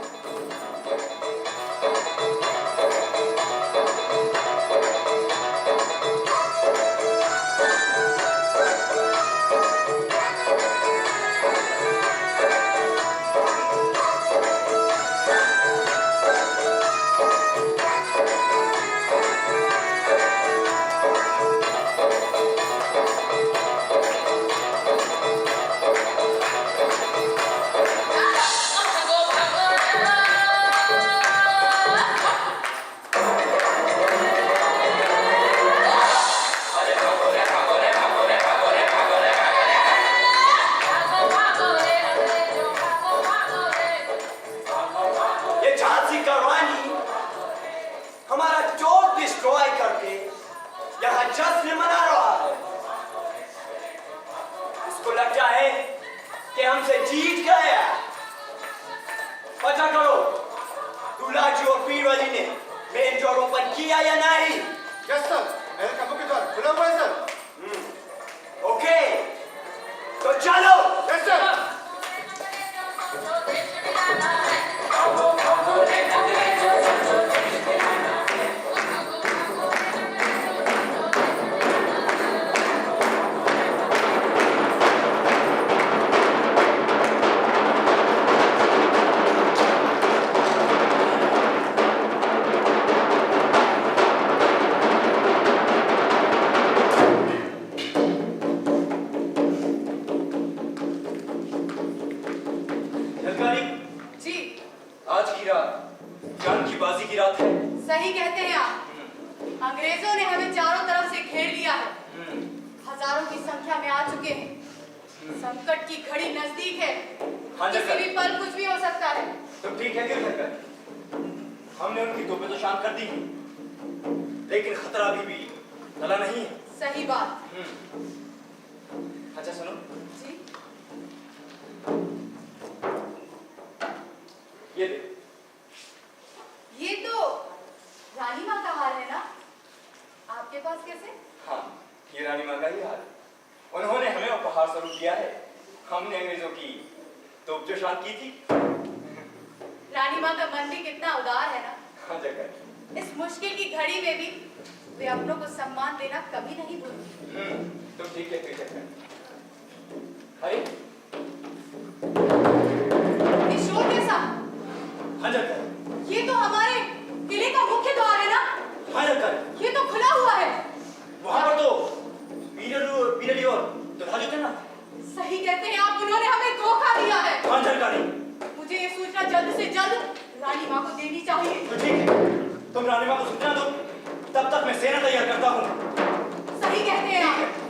Speaker 9: सही कहते हैं आप। अंग्रेजों ने हमें चारों तरफ से घेर लिया है। हजारों की संख्या में आ चुके हैं। संकट की घड़ी नजदीक है। किसी भी पल कुछ भी हो सकता है।
Speaker 5: तो ठीक है हमने उनकी तोपें तो शांत कर दी, लेकिन खतरा अभी भी टला नहीं है।
Speaker 9: सही बात।
Speaker 5: अच्छा सुनो
Speaker 9: जी। ये तो रानी माँ का हार है ना? आपके पास कैसे?
Speaker 5: हाँ, ये रानी माँ का ही हार। उन्होंने हमें उपहार स्वरूप दिया है। हमने अंग्रेजों की तोप जो शांत की थी।
Speaker 9: रानी माँ का मन भी कितना उदार है ना?
Speaker 5: हाँ जगह।
Speaker 9: इस मुश्किल की घड़ी में भी वे अपनों को सम्मान देना कभी नहीं भूलती।
Speaker 5: तो ठीक है फिर जगह। अरे
Speaker 9: ये शोर कैसा?
Speaker 5: हाँ जगह।
Speaker 9: ये तो हमारे किले का मुख्य द्वार है ना?
Speaker 5: हाँ जगह।
Speaker 9: ये तो खुला हुआ है।
Speaker 5: वहाँ पर तो पीरली और दुल्हा थे ना?
Speaker 9: सही कहते हैं आप, उन्होंने हमें धोखा दिया है।
Speaker 5: हाँ जानकारी।
Speaker 9: मुझे ये सूचना जल्द से जल्द रानी माँ को देनी चाहिए।
Speaker 5: तो ठीक है, तुम रानी माँ को सूचना दो, तब तक मैं सेना तैयार करता हूँ।
Speaker 9: सही कहते हैं आप।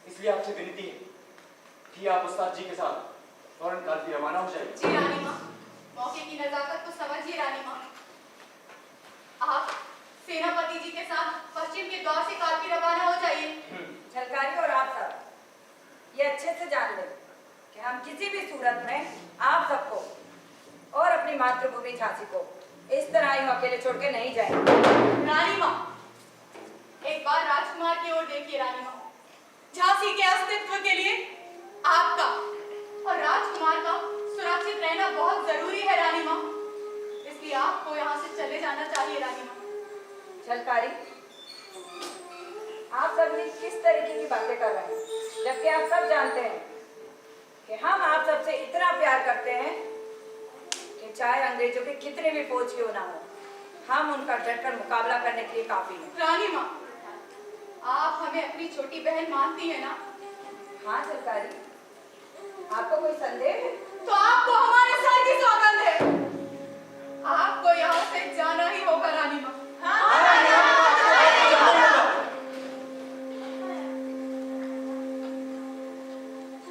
Speaker 5: इसलिए आपसे विनती है कि आप उस्ताद जी के साथ फौरन काफी रवाना हो जाए।
Speaker 9: जी रानी माँ। की नजाकत को समझिए रानी माँ। आप सेनापति जी के साथ पश्चिम के द्वार से काल की रवाना हो जाइए।
Speaker 8: झलकारी और आप सब ये अच्छे से जान लें कि हम किसी भी सूरत में आप सबको और अपनी मातृभूमि झांसी को इस तरह ही अकेले छोड़ के नहीं जाएंगे।
Speaker 9: रानी माँ, एक बार राजकुमार की ओर देखिए रानी माँ। झांसी के अस्तित्व के लिए आपका और राजकुमार का सुरक्षित रहना बहुत जरूरी है रानी माँ, इसलिए आपको यहाँ से चले जाना चाहिए रानी माँ।
Speaker 8: झलकारी, आप सब ने किस तरीके की बातें कर रहे हैं, जबकि आप सब जानते हैं कि हम आप सबसे इतना प्यार करते हैं कि चाहे अंग्रेजों के कितने भी फौज क्यों ना हो, हम उनका डटकर मुकाबला करने के लिए काफी हैं।
Speaker 9: रानी माँ, आप हमें अपनी छोटी बहन मानती है ना?
Speaker 8: हाँ झलकारी, आपको कोई संदेह है?
Speaker 9: तो आपको हमारे सर की सौगंध है, आपको यहाँ से जाना ही होगा रानी माँ।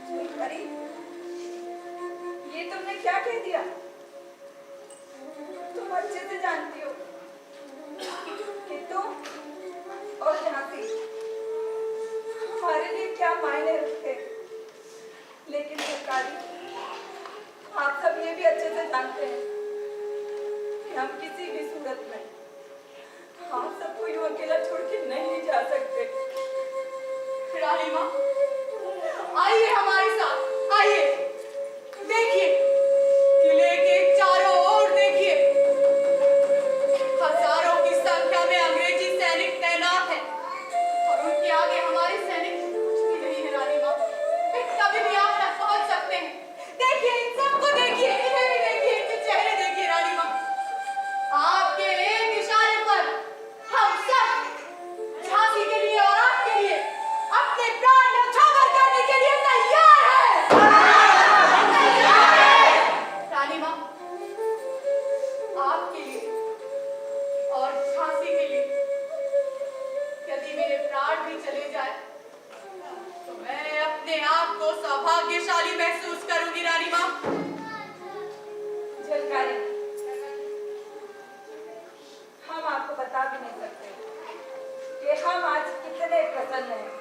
Speaker 8: झलकारी, ये तुमने क्या कह दिया? तुम अच्छे से जानती हो कि तुम और झांसी हमारे लिए क्या मायने रखते हैं। लेकिन सरकारी, आप सब ये भी अच्छे से जानते हैं कि हम किसी भी सूरत में आप सबको यूं अकेला छोड़ के नहीं जा सकते।
Speaker 9: रानी माँ, आइए हमारे साथ, आइए। देखिए, किले के चारों ओर देखिए, हजारों की संख्या में अंग्रेजी सैनिक तैनात हैं और उनके आगे हमारे सैनिक कुछ भी नहीं है रानी माँ। वे कभी भी आप तक पहुंच सकते हैं। देखिए, इन सबको देखिए, इन्हें भी देखिए, इनके चेहरे देखिए रानी माँ। आपके एक इशारे पर हम सब झांसी के लिए और आपके लिए अपने प्राण न्यौछावर करने के लिए तैयार हैं। रानी माँ, आपके लिए और झांसी के लिए यदि मेरे प्राण भी चले जाए तो मैं अपने आप को सौभाग्यशाली महसूस करूंगी रानी माँ।
Speaker 8: झलकारी, हम आपको बता भी नहीं सकते कि हम आज कितने प्रसन्न हैं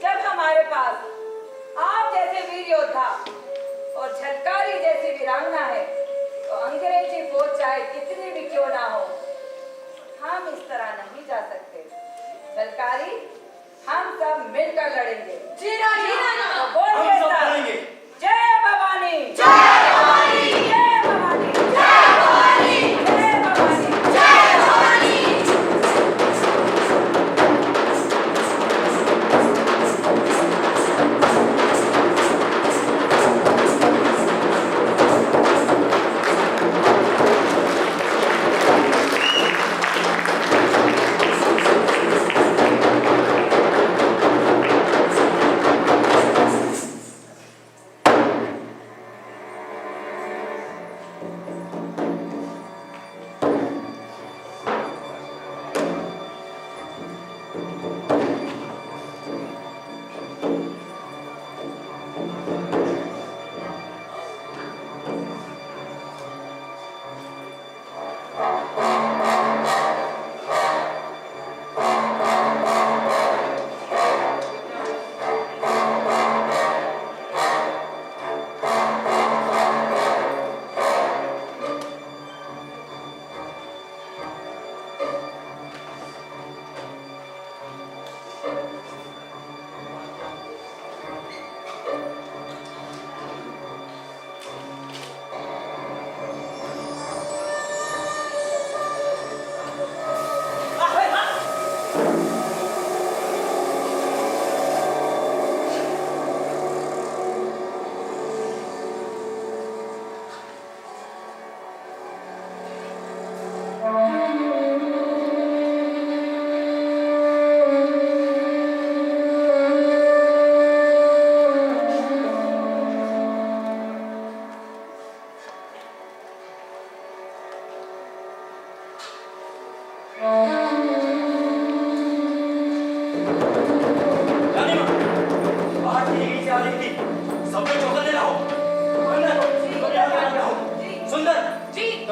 Speaker 8: जब हमारे पास आप जैसे वीर योद्धा और झलकारी जैसी वीरांगना है। तो अंग्रेजी फौज चाहे कितनी भी क्यों ना हो, हम इस तरह नहीं जा सकते। झलकारी, हम सब मिलकर लड़ेंगे।
Speaker 9: जी रानी माँ।
Speaker 8: तो बोलिए
Speaker 5: हम सब
Speaker 8: सब,
Speaker 5: लड़ेंगे।
Speaker 8: जय भवानी,
Speaker 9: जय भवानी,
Speaker 8: जय भवानी,
Speaker 9: जय भवानी,
Speaker 8: जय भवानी।
Speaker 9: जय भवानी।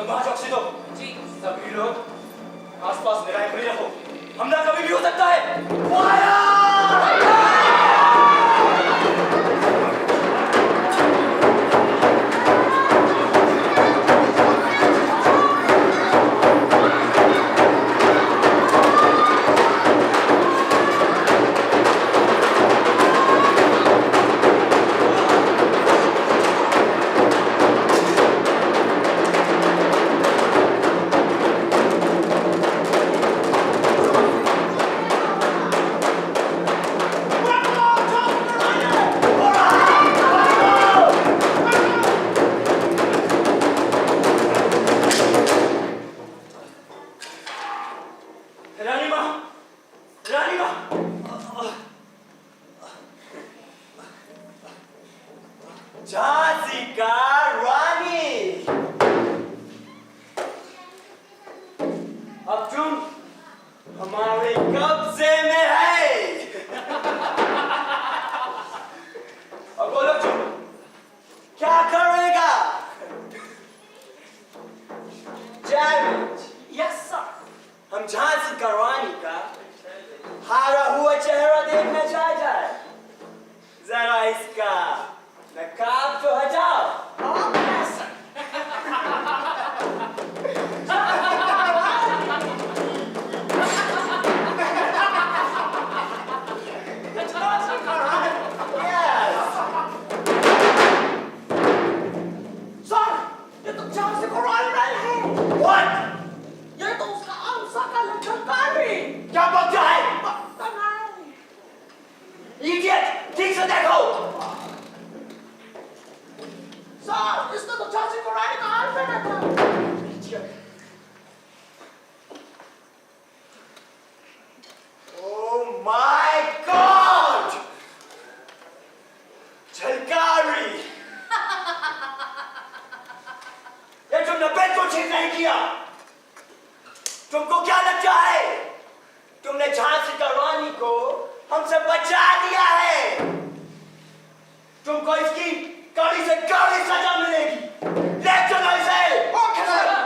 Speaker 5: वहां चौकसी दो।
Speaker 9: जी।
Speaker 5: सभी लोग आसपास निगाहें खुली रखो, हमला कभी भी हो सकता है। फायर! झांसी का रानी, अब तुम हमारे कब्जे में है। अब बोलो तुम क्या करेगा? Yes sir. हम झांसी का रानी का हारा हुआ चेहरा देखना चाहते हैं। जरा इसका नकाब तो हटाओ। क्या बच्चा है? इडियट, ठीक से देखो।
Speaker 6: सर, इसने तो झांसी को रानी का हार पहना था।
Speaker 5: Oh my God! झलकारी, ये तुमने बेड को ठीक नहीं किया। तुमको क्या लगता है? तुमने झांसी का रानी को हमसे बचा लिया है। तुमको इसकी कड़ी से कड़ी सजा मिलेगी। ले चलो इसे। Okay sir.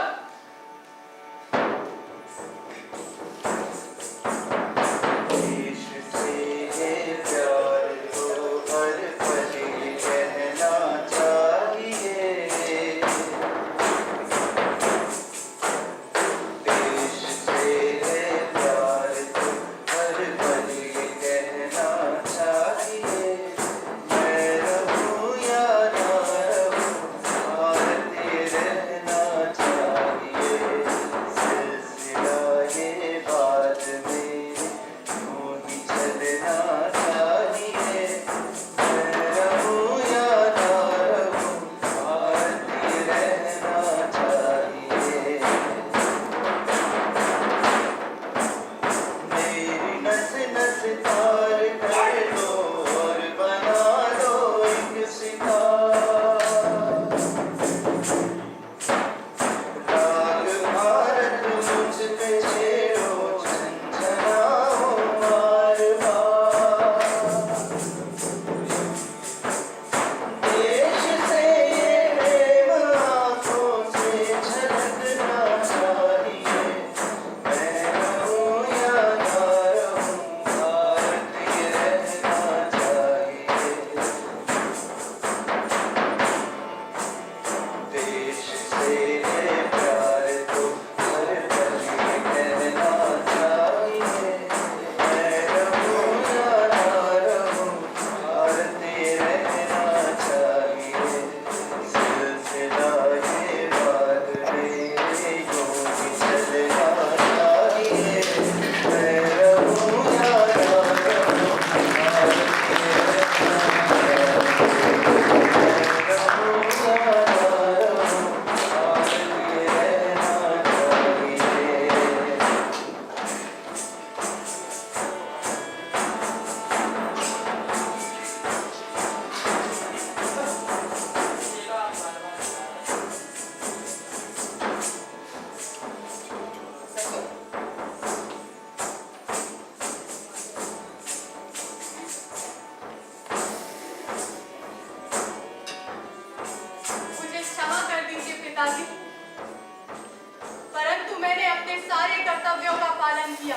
Speaker 9: अपने सारे कर्तव्यों का पालन किया।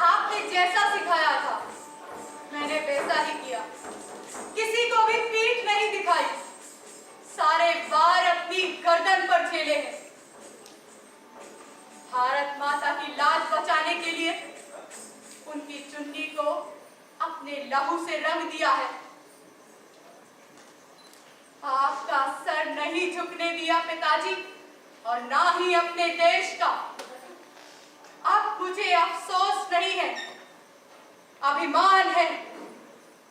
Speaker 9: आपने जैसा सिखाया था मैंने वैसा ही किया। किसी को भी पीठ नहीं दिखाई, सारे वार अपनी गर्दन पर झेले हैं। भारत माता की लाज बचाने के लिए उनकी चुन्नी को अपने लहू से रंग दिया है। आपका सर नहीं झुकने दिया पिताजी, और ना ही अपने देश का। अब मुझे अफसोस नहीं है, अभिमान है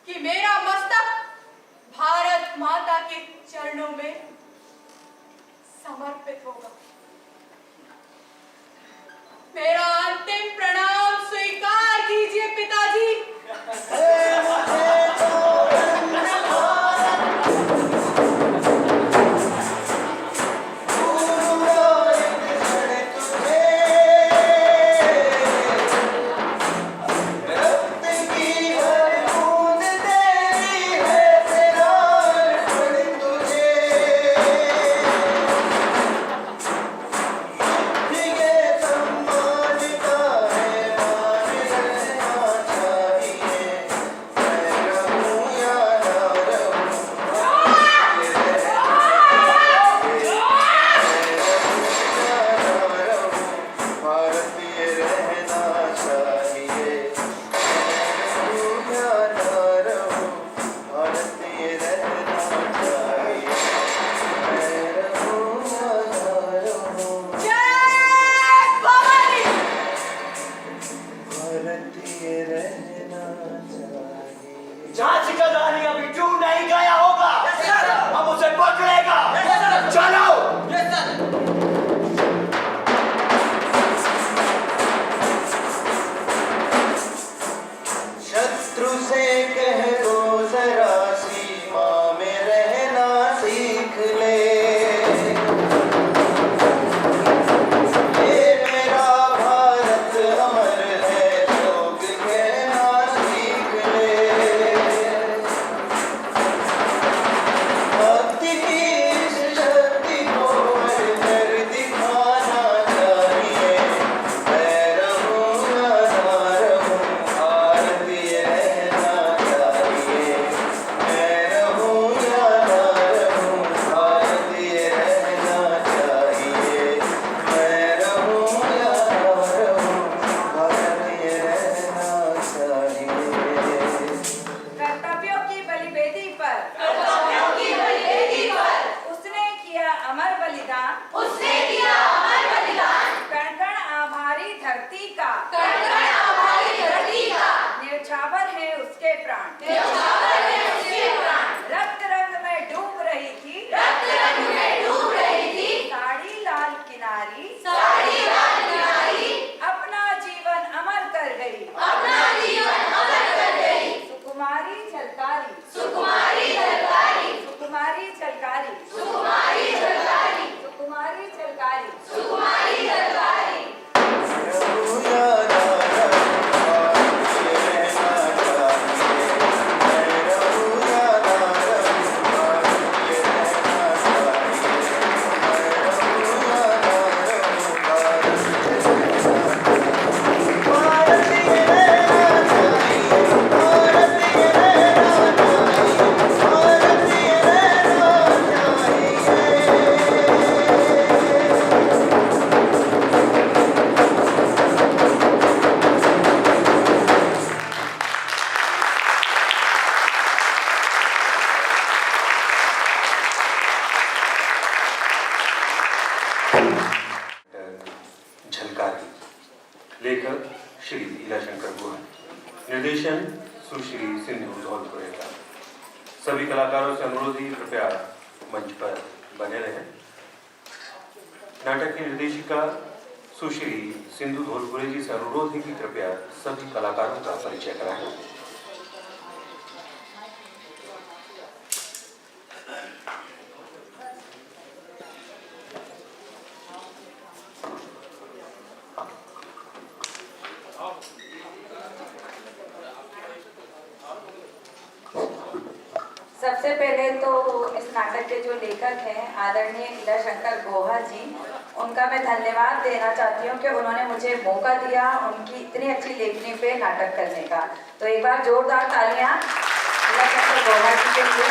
Speaker 9: कि मेरा मस्तक भारत माता के चरणों में समर्पित होगा। मेरा अंतिम प्रणाम स्वीकार कीजिए पिताजी।
Speaker 5: झांसी का रानी अभी क्यों नहीं गया होगा? हम उसे पकड़ेगा। चलो।
Speaker 6: शत्रु से कह दो जरा सीमा में रहना सीख ले। ये मेरा भारत अमर है, लोग कहना सीख ले। भक्ति की इस शक्ति को कर दिखाना चाहिए। मैं रहूं या ना रहूं, भारतीय रहना चाहिए। मैं रहूं या ना रहूं, भारतीय रहना चाहिए। मैं रहूं या ना रहूं, भारतीय रहना चाहिए।
Speaker 8: कर्तव्यों की बलिवेदी पर उसने किया अमर बलिदान। कण कण आभारी धरती का न्यौछावर है उसके प्राण। रक्त रंग में डूब रही थी साड़ी लाल किनारी, अपना जीवन अमर कर गई। सुकुमारी झलकारी, सुकुमारी झलकारी, सुकुमारी झलकारी, सुकुमारी झलकारी, सुकुमारी झलकारी, सुकुमारी झलकारी।
Speaker 6: रहूं या ना रहूं, भारतीय रहना चाहिए। मैं रहूं या ना रहूं, भारतीय रहना चाहिए। मैं रहूं या ना रहूं, भारतीय रहना चाहिए। भारतीय रहना चाहिए, भारतीय रहना चाहिए, भारतीय रहना चाहिए।
Speaker 1: झलकारी, लेखक श्री लीलाशंकर गुहा, निर्देशन सुश्री सिंधु धौलपुरेगा। सभी कलाकारों से अनुरोध है कृपया मंच पर बने रहें। नाटक की निर्देशिका सुश्री सिंधु धौलपुरे जी से अनुरोध है कि कृपया सभी कलाकारों का परिचय कराएं।
Speaker 8: सबसे पहले तो इस नाटक के जो लेखक हैं आदरणीय लीला शंकर गोहा जी, उनका मैं धन्यवाद देना चाहती हूँ कि उन्होंने मुझे मौका दिया उनकी इतनी अच्छी लेखनी पे नाटक करने का। तो एक बार जोरदार तालियां लीला शंकर गोहा जी के लिए।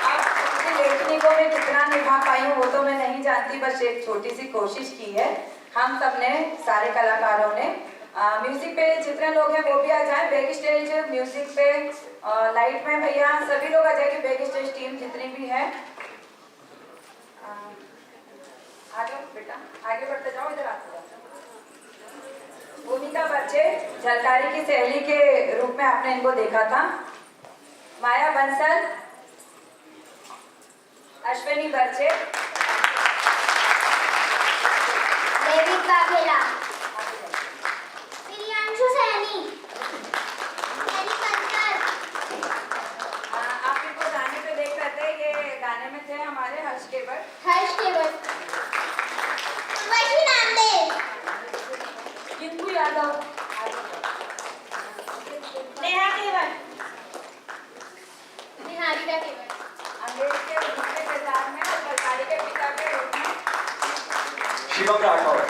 Speaker 8: अब उनकी लेखनी को मैं कितना निभा पाई हूँ वो तो मैं नहीं जानती, बस एक छोटी सी कोशिश की है हम सब ने, सारे कलाकारों ने। म्यूजिक पे जितने लोग हैं वो भी आ जाए बैक स्टेज, म्यूजिक पे लाइट में भैया सभी लोग आ जाएंगे, बैक स्टेज टीम जितनी भी है आ जाओ बेटा, आगे बढ़ते जाओ, इधर आते जाओ। भूमिका बच्चे झलकारी की सहेली के रूप में आपने इनको देखा था। माया बंसल, अश्विनी बच्चे,
Speaker 10: डेविड वाघेला, प्रियांशु सैनी, एली पंचर।
Speaker 8: आप इनको गाने पे देख रहे थे, ये गाने में थे हमारे हर्ष केवल,
Speaker 10: वही नामदेव,
Speaker 8: किंतु यादव,
Speaker 10: नेहा केवल, निहारिका केवल,
Speaker 8: अंग्रेज के दूसरे किरदार में और सरकारी के पिता के रूप में
Speaker 5: शिवम राठौर।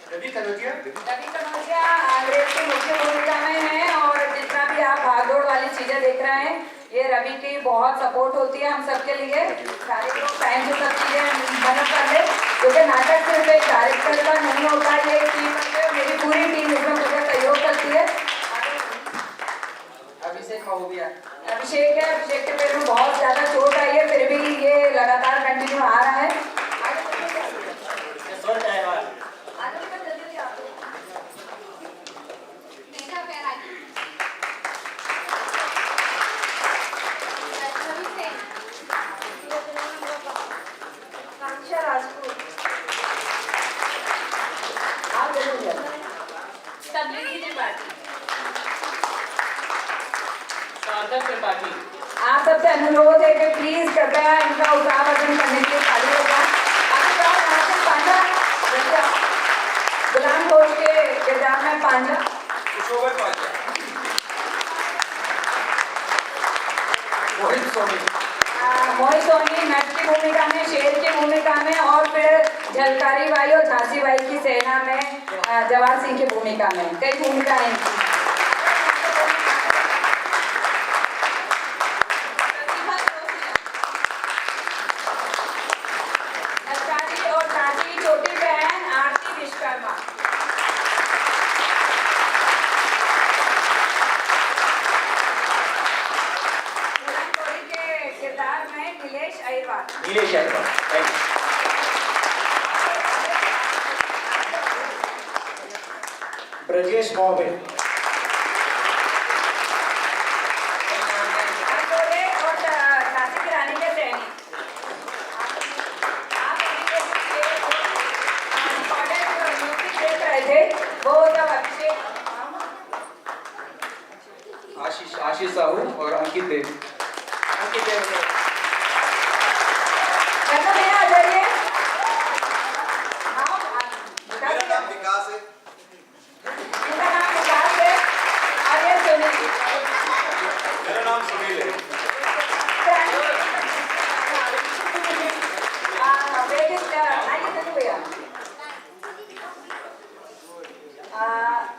Speaker 7: रवि कनौजिया
Speaker 8: अंग्रेज की मुख्य भूमिका में है, और जितना भी आप भागदौड़ वाली चीजें देख रहे हैं ये रवि की बहुत सपोर्ट होती है हम सबके लिए। सारे लोग टाइम से सब चीजें मदद कर ले, क्योंकि नाटक सिर्फ एक डायरेक्टर का नहीं होता, ये एक टीम है, मेरी पूरी टीम इसमें मुझे सहयोग करती है। अभिषेक है, अभिषेक के पैर में बहुत ज्यादा चोट आई है, फिर भी ये लगातार कंटिन्यू आ रहा है।
Speaker 10: नेहा बैरागी, रवि सेन,
Speaker 8: कांक्षा राजपूत, आप जरूर
Speaker 10: तबलीगी त्रिपाठी,
Speaker 8: आप सबसे अनुरोध है कि प्लीज कृपया इनका उत्साहवर्धन करने के लिए ताली होगा। गुलाम घोष के किरदार में पांजा, मोहित सोनी नट की भूमिका में, शेर की भूमिका में, और फिर झलकारी बाई और झांसी बाई की सेना में जवाहर सिंह की भूमिका में, कई भूमिका है इनकी। और चाची की छोटी बहन आरती विश्वकर्मा, के किरदार में नीलेश अहिरवार।
Speaker 6: ब्रजेश बॉम्बे,
Speaker 8: और झांसी की रानी के सैनिक। आप म्यूजिक देख रहे थे, वो सब अभिषेक,
Speaker 7: आशीष साहू और अंकित देव।
Speaker 8: चलो भैया आ जाइए।
Speaker 11: मेरा नाम विकास है।
Speaker 8: इनका नाम विकास है और ये सुनील।
Speaker 11: मेरा नाम सुनील है।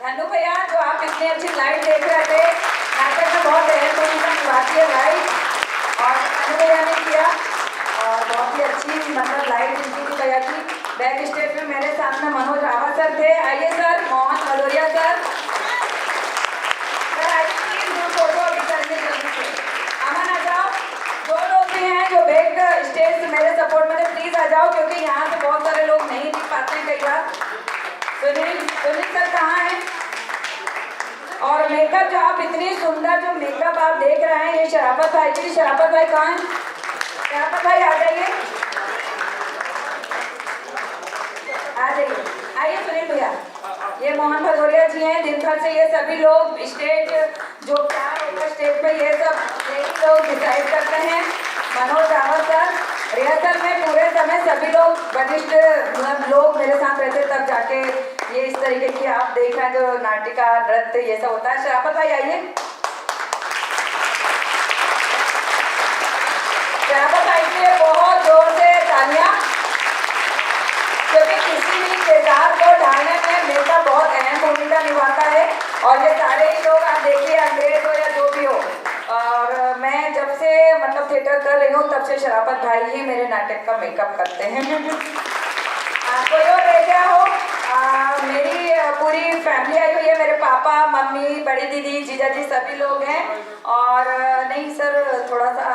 Speaker 8: धनु भैया, जो आप इतनी अच्छी लाइट देख रहे थे, नाटक में बहुत अहम भूमिका निभाती है लाइट, और धनु भैया ने किया, और बहुत ही अच्छी मतलब लाइट जिनकी थी भैया की। बैक स्टेज में मेरे सामने मनोज रावत सर थे, आइए सर, मोहन भदौरिया सर, आइए प्लीज ग्रुप फोटो अभी करने जल्दी से। अमन आ जाओ, जो लोग भी हैं जो बैक स्टेज से मेरे सपोर्ट में थे प्लीज आ जाओ, क्योंकि यहाँ से बहुत सारे लोग नहीं दिख पाते हैं कई बार। सुनील सर कहाँ हैं? और मेकअप जो आप इतनी सुंदर जो मेकअप आप देख रहे हैं, ये शराफत भाई की, शराफत भाई कहाँ हैं? शराफत भाई आ जाइए, आ जाइए, आइए सुनील भैया। ये मोहन भदौरिया जी हैं, दिन भर से ये सभी लोग स्टेज जो प्यार होगा स्टेज पे ये सब यही लोग डिसाइड करते हैं। मनोज रावत सर, रिहर्सल में पूरे समय सभी लोग वरिष्ठ लोग मेरे साथ रहते, तब जाके ये इस तरीके की आप देख रहे हैं जो नाटिका नृत्य ये सब होता है। शराफत भाई आइए। शराफत भाई के लिए बहुत जोर से तालियां, क्योंकि किसी भी किरदार को ढालने में मेकअप बहुत अहम भूमिका निभाता है। और ये सारे ही लोग आप देखिए, अंग्रेज हो या जो भी हो, और मैं जब से मतलब थिएटर कर रही हूँ तब से शराफत भाई ही मेरे नाटक का मेकअप करते हैं। कोई और रह गया हो? मेरी पूरी फैमिली आई हुई है, मेरे पापा, मम्मी, बड़ी दीदी, जीजा जी सभी लोग हैं। और नहीं सर, थोड़ा सा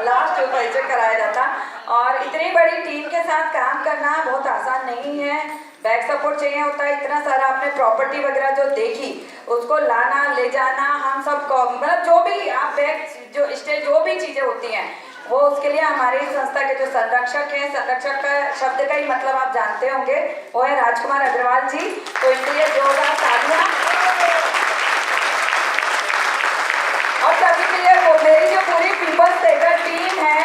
Speaker 8: लास्ट परिचय कराया जाता। और इतनी बड़ी टीम के साथ काम करना बहुत आसान नहीं है, बैक सपोर्ट चाहिए होता है। इतना सारा आपने प्रॉपर्टी वगैरह जो देखी उसको लाना ले जाना, हम सब मतलब जो भी आप बैक जो स्टेज जो भी चीज़ें होती हैं वो उसके लिए हमारी संस्था के जो संरक्षक हैं, संरक्षक का शब्द का ही मतलब आप जानते होंगे, वो है राजकुमार अग्रवाल जी। तो इसलिए जोरदार तालियां। और सभी के लिए मेरी जो पूरी पीपल्स थिएटर टीम है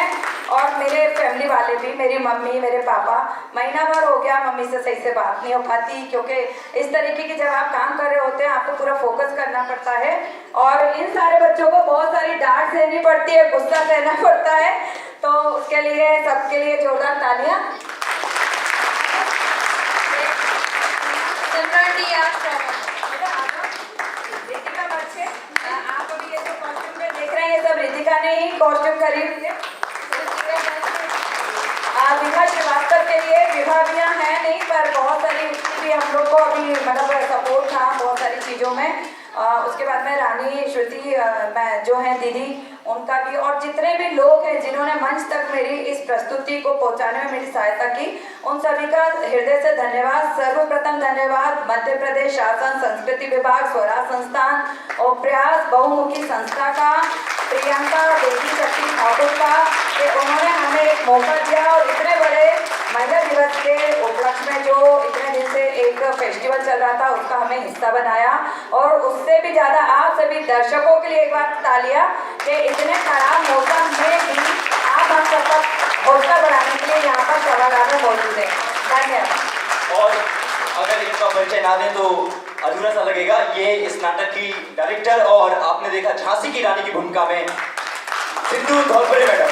Speaker 8: और मेरे फैमिली वाले भी, मेरी मम्मी, मेरे पापा, महीना भर हो गया मम्मी से सही से बात नहीं हो पाती, क्योंकि इस तरीके की जब आप काम कर रहे होते हैं आपको पूरा फोकस करना पड़ता है। और इन सारे बच्चों को बहुत सारी डांट सहनी पड़ती है, गुस्सा सहना पड़ता है, तो उसके लिए सबके लिए जोरदार तालियां। रितिका बच्चे, आप अभी ये जो कॉस्ट्यूम में देख रहे हैं ये सब रितिका ने ही कॉस्ट्यूम खरीद लिए। विभा श्रीवास्तव के लिए, विभा भी यहाँ है नहीं, पर बहुत सारी उसकी भी हम लोग को अभी मतलब सपोर्ट था बहुत सारी चीज़ों में। उसके बाद में रानी श्रुति मैं जो है दीदी, उनका भी, और जितने भी लोग हैं जिन्होंने मंच तक मेरी इस प्रस्तुति को पहुंचाने में मेरी सहायता की, उन सभी का हृदय से धन्यवाद। सर्वप्रथम धन्यवाद मध्य प्रदेश शासन संस्कृति विभाग, स्वराज संस्थान और प्रयास बहुमुखी संस्था का, प्रियंका देवी शक्ति ठाकुर का, कि उन्होंने हमें एक मौका दिया और इतने बड़े महिला दिवस के उपलक्ष्य में जो इतने दिन से एक फेस्टिवल चल रहा था उसका हमें हिस्सा बनाया। और उससे भी ज़्यादा आप सभी दर्शकों के लिए एक बार तालियां कि इतने खराब मौसम में भी आप हम सबका हौसला बढ़ाने के लिए यहाँ पर सभागार में मौजूद है। धन्यवाद।
Speaker 5: और अगर इनका परिचय ना दें तो अधूरा सा लगेगा। ये इस नाटक की डायरेक्टर और आपने देखा झांसी की रानी की भूमिका में सिंधु धौलपुरे मैडम।